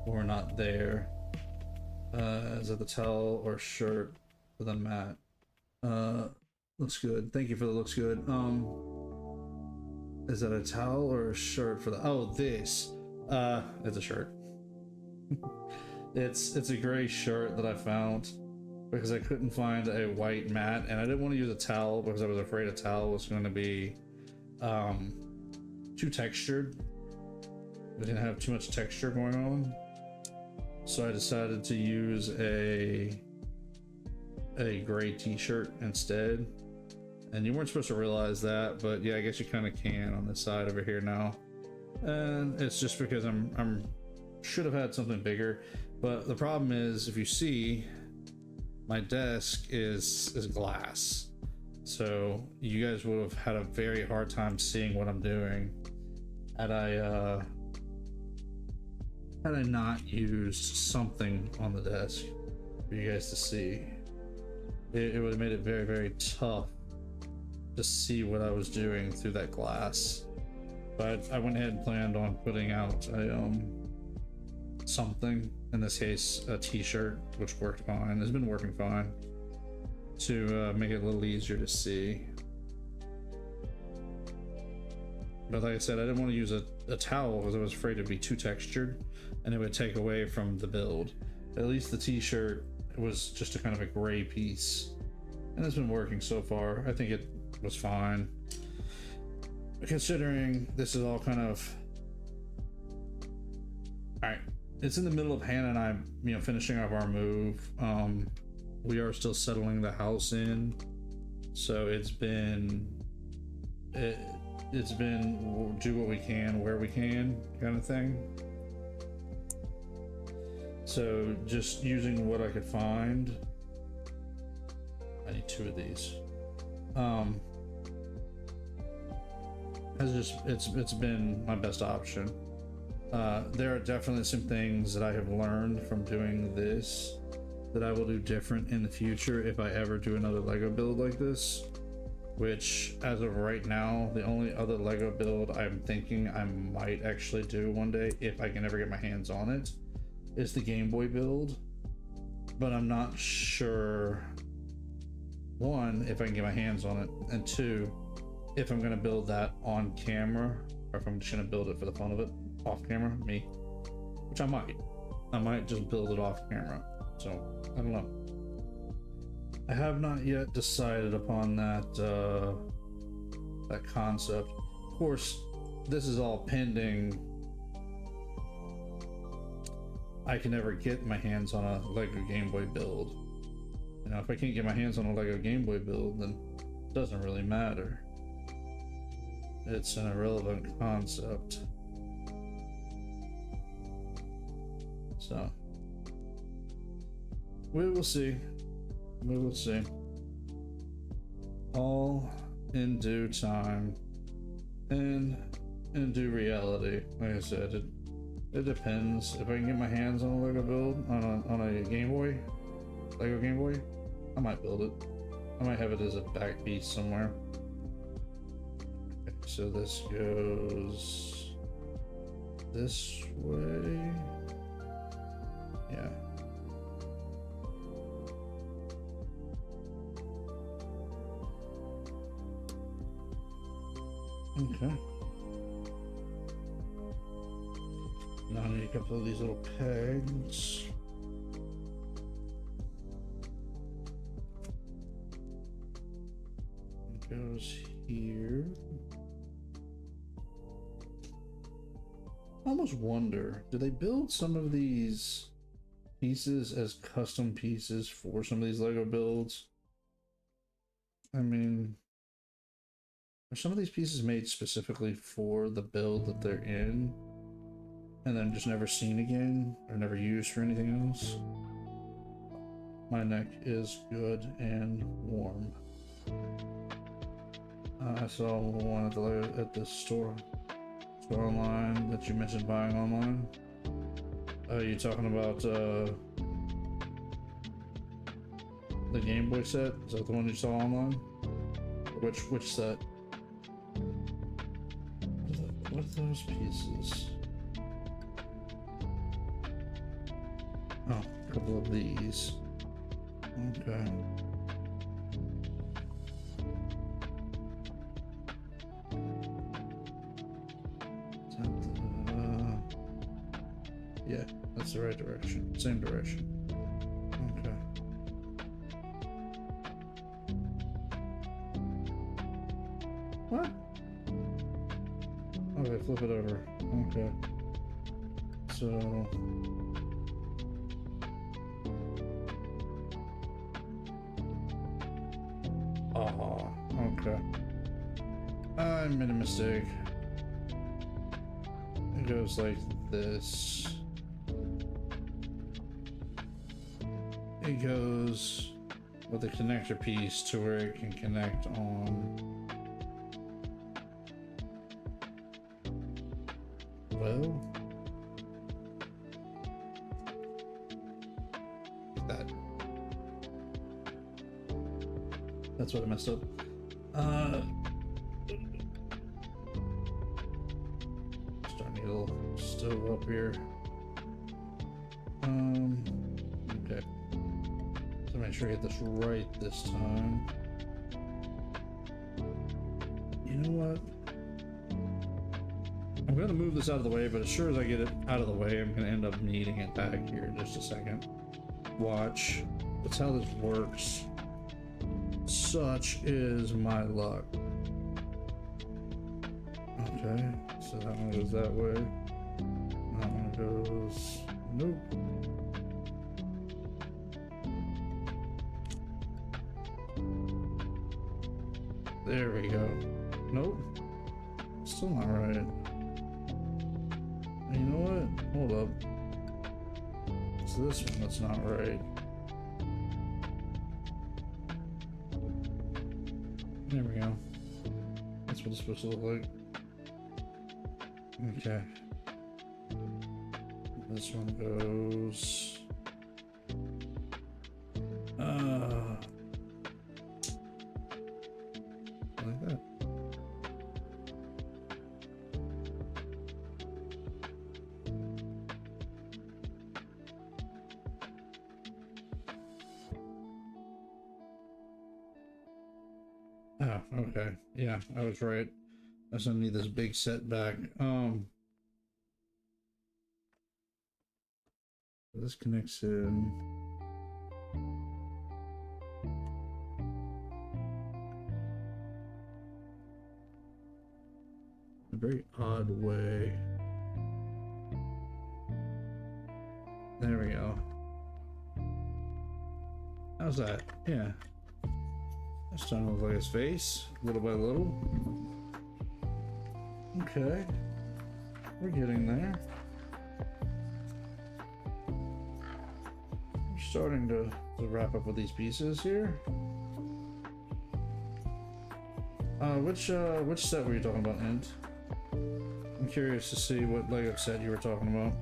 or not there. Is it the towel or shirt for the mat? Looks good. Thank you for the looks good. Is that a towel or a shirt for the, oh, this. It's a shirt. It's a gray shirt that I found because I couldn't find a white mat, and I didn't want to use a towel because I was afraid a towel was going to be too textured. I didn't have too much texture going on, so I decided to use a gray t-shirt instead. And you weren't supposed to realize that, but yeah, I guess you kind of can on this side over here now. And it's just because I'm should have had something bigger. But the problem is, if you see, my desk is glass, so you guys would have had a very hard time seeing what I'm doing had I not used something on the desk for you guys to see. It would have made it very, very tough to see what I was doing through that glass. But I went ahead and planned on putting out a something, in this case a t-shirt, which worked fine. It's been working fine to make it a little easier to see. But like I said, I didn't want to use a towel because I was afraid it'd be too textured and it would take away from the build. At least the t-shirt was just a kind of a gray piece, and it's been working so far. I think it was fine, considering this is all kind of, all right, it's in the middle of Hannah and I, finishing up our move. We are still settling the house in, so it's been we'll do what we can where we can kind of thing. So just using what I could find. I need 2 of these. It's been my best option. There are definitely some things that I have learned from doing this that I will do different in the future if I ever do another Lego build like this, which as of right now, the only other Lego build I'm thinking I might actually do one day if I can ever get my hands on it is the Game Boy build, but I'm not sure, 1, if I can get my hands on it, and 2, if I'm gonna build that on camera or if I'm just gonna build it for the fun of it off camera, which I might just build it off camera. So I don't know. I have not yet decided upon that concept. Of course, this is all pending I can ever get my hands on a Lego Game Boy build. If I can't get my hands on a Lego Game Boy build, then it doesn't really matter. It's an irrelevant concept. So we will see. We will see. All in due time and in due reality. Like I said, it depends. If I can get my hands on a Lego build on a Game Boy, Lego Game Boy, I might build it. I might have it as a back piece somewhere. Okay, so this goes this way. Yeah. Okay. Now I need a couple of these little pegs. It goes here. I almost wonder, do they build some of these pieces as custom pieces for some of these Lego builds? I mean, are some of these pieces made specifically for the build that they're in and then just never seen again or never used for anything else? My neck is good and warm. I saw one at the store online that you mentioned buying online. Are you talking about the Game Boy set? Is that the one you saw online? Which set? What are those pieces? Oh, a couple of these. Okay. Yeah, that's the right direction. Same direction. Okay. What? Okay, flip it over. Okay. So... Oh, okay. I made a mistake. It goes like this. It goes with the connector piece to where it can connect on. Well, that's what I messed up. Starting to get a little stove up here. Okay. So make sure I get this right this time. You know what? I'm gonna move this out of the way, but as sure as I get it out of the way, I'm gonna end up needing it back here in just a second. Watch. That's how this works. Such is my luck. Okay, so that one goes that way. That one goes Nope. There we go. Nope. Still not right. And you know what? Hold up. It's this one that's not right. There we go. That's what it's supposed to look like. Okay. This one goes. Like that. Oh, okay. Yeah, I was right. I was gonna need this big setback. This connects in. A very odd way. There we go. How's that? Yeah. That's starting to look like his face, little by little. Okay. We're getting there. We're starting to wrap up with these pieces here. Which set were you talking about, Int? I'm curious to see what Lego set you were talking about.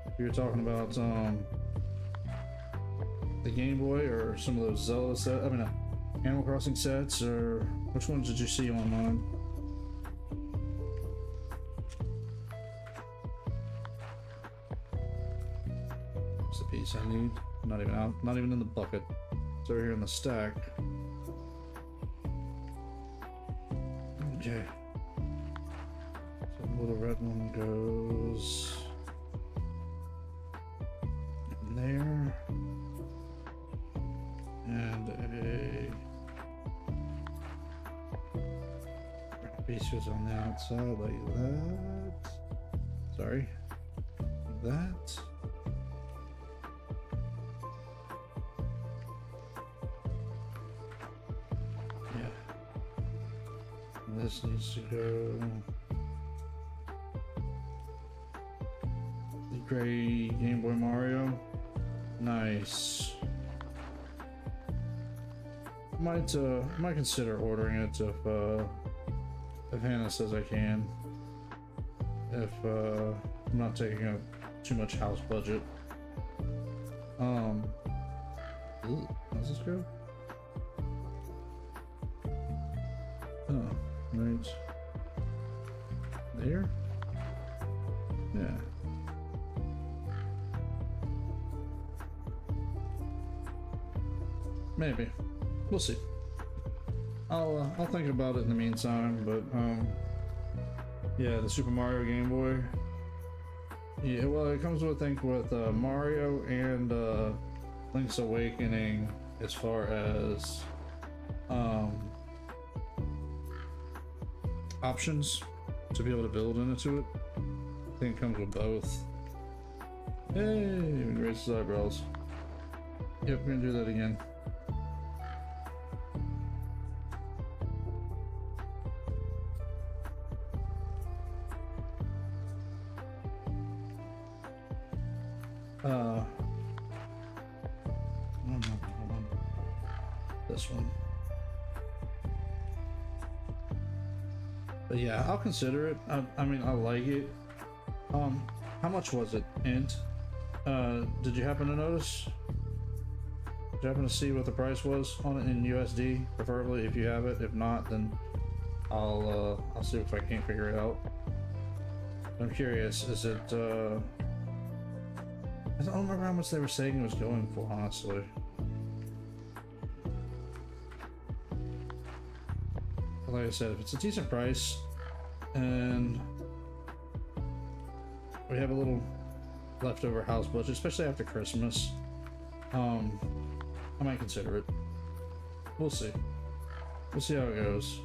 If you were talking about the Game Boy or some of those Zelda sets, I mean Animal Crossing sets, or which ones did you see online? What's the piece I need? Not even out, not even in the bucket. It's over here in the stack. Okay. So the little red one goes in there. And a piece goes on the outside like that. Sorry. Like that. This needs to go. The gray Game Boy Mario. Nice. Might consider ordering it if Hannah says I can. If I'm not taking up too much house budget. Ooh, how's this go? Oh. Right there? Yeah. Maybe. We'll see. I'll think about it in the meantime, but yeah, the Super Mario Game Boy. Yeah, well, it comes with, I think, with Mario and Link's Awakening as far as options to be able to build into it. I think it comes with both. Hey, even raise his eyebrows. Yep, we're gonna do that again. This one. But yeah, I'll consider it. I mean, I like it. How much was it, Int? Did you happen to notice? Did you happen to see what the price was on it in USD? Preferably if you have it. If not, then I'll see if I can't figure it out. I'm curious. Is it? I don't remember how much they were saying it was going for, honestly. Like I said, if it's a decent price and we have a little leftover house budget, especially after Christmas, I might consider it. We'll see. We'll see how it goes.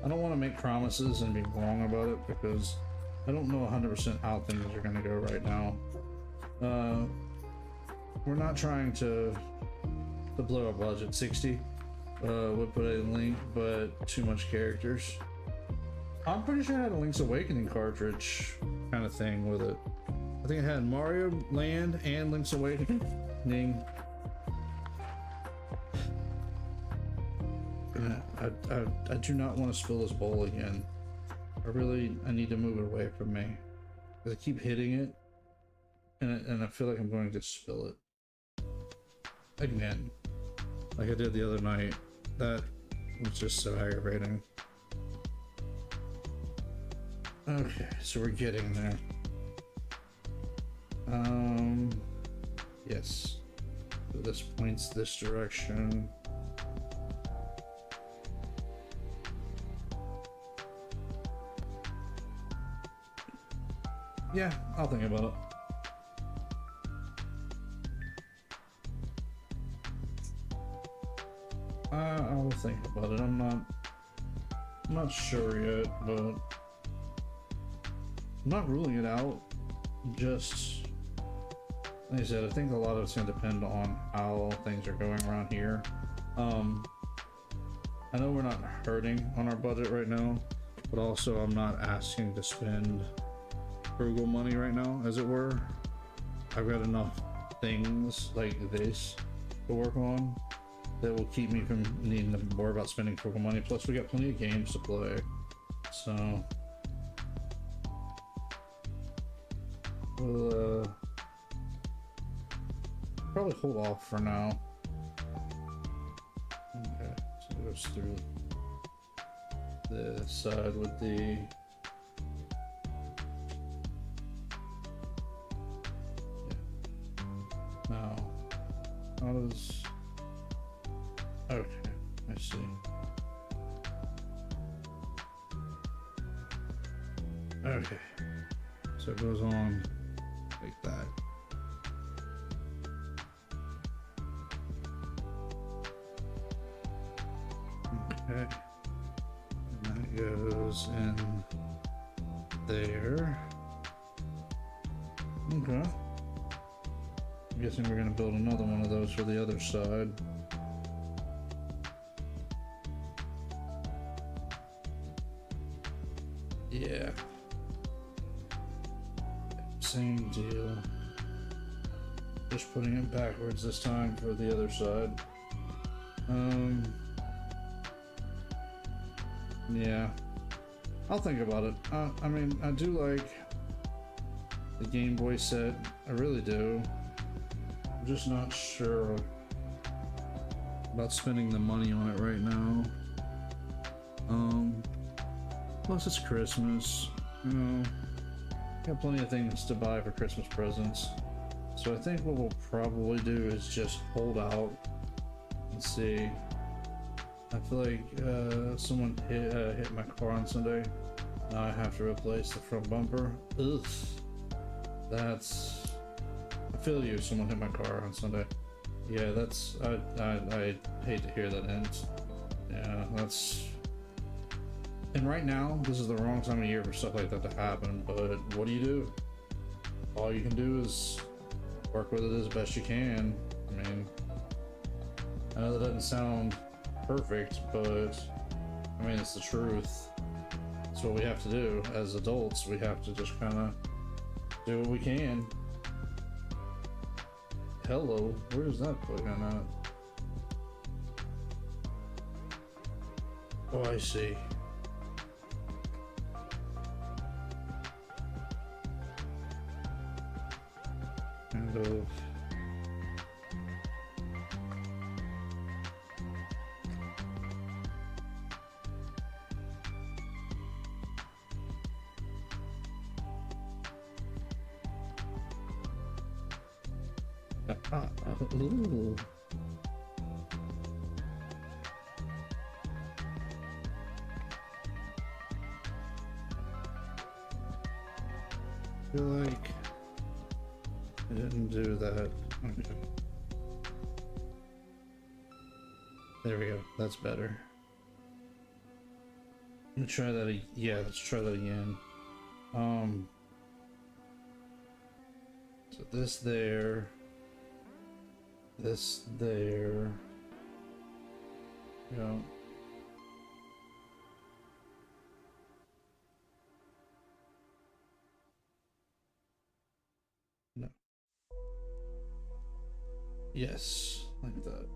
I don't want to make promises and be wrong about it because I don't know 100% how things are going to go right now. We're not trying to blow our budget. 60 would put it in Link, but too much characters. I'm pretty sure it had a Link's Awakening cartridge kind of thing with it. I think it had Mario Land and Link's Awakening. I do not want to spill this bowl again. I need to move it away from me. Because I keep hitting it, and I feel like I'm going to spill it. Again. Like I did the other night. That was just so aggravating. Okay, so we're getting there. Yes. So this points this direction. Yeah, I'll think about it. I'll think about it. I'm not sure yet, but I'm not ruling it out. Just like I said, I think a lot of it's going to depend on how things are going around here. I know we're not hurting on our budget right now, but also I'm not asking to spend frugal money right now, as it were. I've got enough things like this to work on that will keep me from needing to worry about spending frugal money. Plus, we got plenty of games to play, so we'll probably hold off for now. Okay, so it goes through this side with the now. How does... Okay, I see. Okay, so it goes on like that. Okay, and that goes in there. Okay. I'm guessing we're gonna build another one of those for the other side. Yeah. Same deal. Just putting it backwards this time for the other side. Yeah. I'll think about it. I mean, I do like the Game Boy set. I really do. I'm just not sure about spending the money on it right now. Plus it's Christmas, you know, got plenty of things to buy for Christmas presents. So I think what we'll probably do is just hold out and see. I feel like someone hit my car on Sunday. Now I have to replace the front bumper. Ugh. That's... I feel you, someone hit my car on Sunday. Yeah, that's... I hate to hear that end. Yeah, that's... And right now, this is the wrong time of year for stuff like that to happen, but what do? All you can do is work with it as best you can. I mean, I know that doesn't sound perfect, but I mean, it's the truth. It's what we have to do as adults. We have to just kind of do what we can. Hello, where's that plug on that? Oh, I see. Kind of. Ooh. I feel like I didn't do that. Okay. There we go. That's better. Let me try that. Yeah, let's try that again. So this there. This there. Yeah. No. Yes, like that.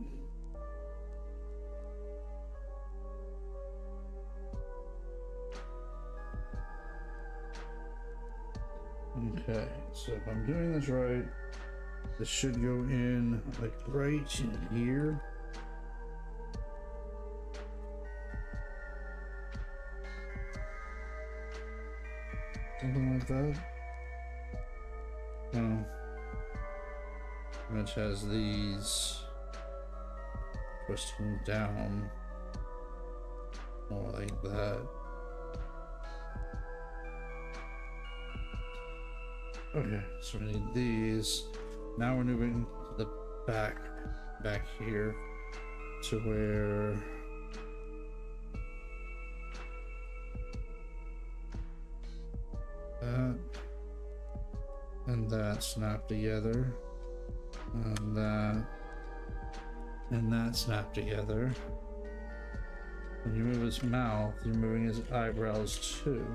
Okay, so if I'm doing this right, this should go in like right in here. Something like that. Oh. Which has these twisting down more like that. Okay, so we need these. Now we're moving to the back here to where that and that snap together, and that snap together. When you move his mouth, you're moving his eyebrows too.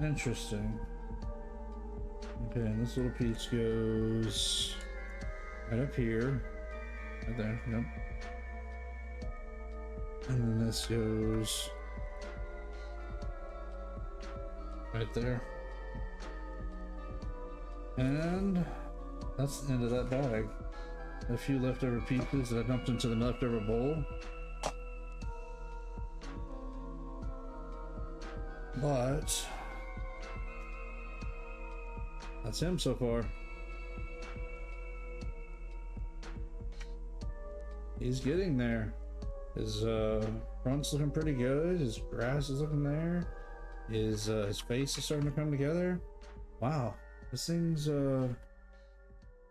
Interesting. Okay, and this little piece goes right up here. Right there, yep. And then this goes right there. And that's the end of that bag. A few leftover pieces that I dumped into the leftover bowl. But that's him so far. He's getting there. His front's looking pretty good. His grass is looking there. His face is starting to come together. Wow, this thing's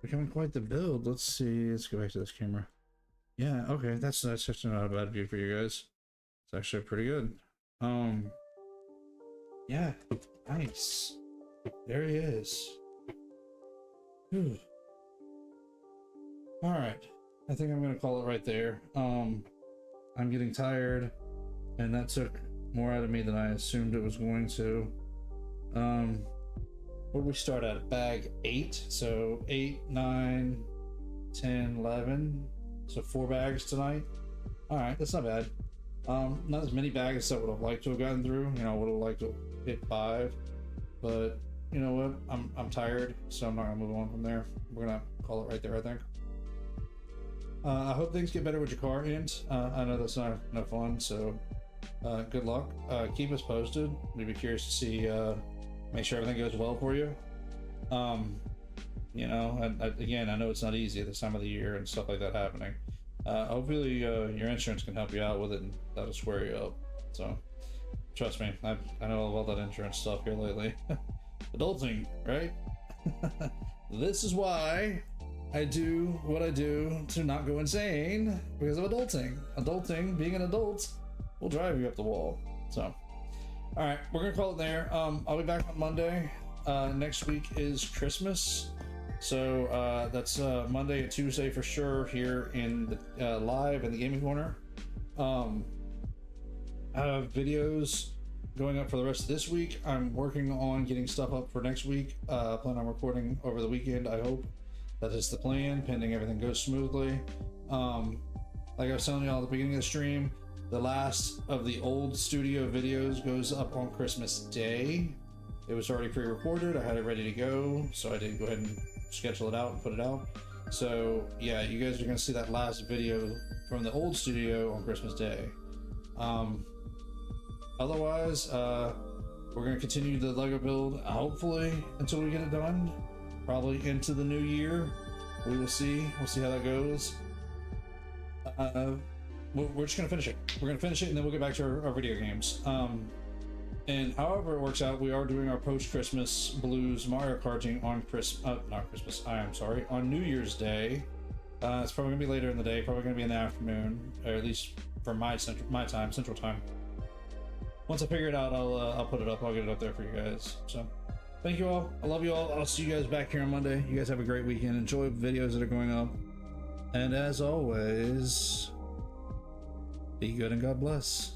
becoming quite the build. Let's see. Let's go back to this camera. Yeah, okay, that's actually not a bad view for you guys. It's actually pretty good. Yeah, nice. There he is. Whew. All right, I think I'm gonna call it right there. I'm getting tired, and that took more out of me than I assumed it was going to. What did we start at? Bag 8, so 8, 9, 10, 11. So 4 bags tonight. All right, that's not bad. Not as many bags as I would have liked to have gotten through. You know, I would have liked to hit 5, but you know what? I'm tired, so I'm not gonna move on from there. We're gonna call it right there, I think. I hope things get better with your car, Ant. I know that's not no fun, so good luck. Keep us posted. We'd be curious to see, make sure everything goes well for you. You know, again, I know it's not easy at this time of the year and stuff like that happening. Hopefully your insurance can help you out with it, and that'll square you up. So trust me, I know all about that insurance stuff here lately. Adulting, right? This is why I do what I do to not go insane, because of adulting. Adulting, being an adult, will drive you up the wall. So, all right, we're gonna call it there. I'll be back on Monday. Next week is Christmas, so that's Monday and Tuesday for sure here in the live in the gaming corner. I have videos going up for the rest of this week. I'm working on getting stuff up for next week. Plan on recording over the weekend, I hope. That is the plan, pending everything goes smoothly. Like I was telling you all at the beginning of the stream, the last of the old studio videos goes up on Christmas Day. It was already pre-recorded. I had it ready to go, so I did go ahead and schedule it out and put it out. So yeah, you guys are gonna see that last video from the old studio on Christmas Day. Otherwise, we're gonna continue the Lego build, hopefully until we get it done. Probably into the new year. We will see. We'll see how that goes. We're just gonna finish it. We're gonna finish it, and then we'll get back to our video games. And however it works out, we are doing our post-Christmas Blues Mario Karting on on New Year's Day. It's probably gonna be later in the day. Probably gonna be in the afternoon, or at least for my time, Central Time. Once I figure it out, I'll put it up. I'll get it up there for you guys. So thank you all. I love you all. I'll see you guys back here on Monday. You guys have a great weekend. Enjoy videos that are going up. And as always, be good and God bless.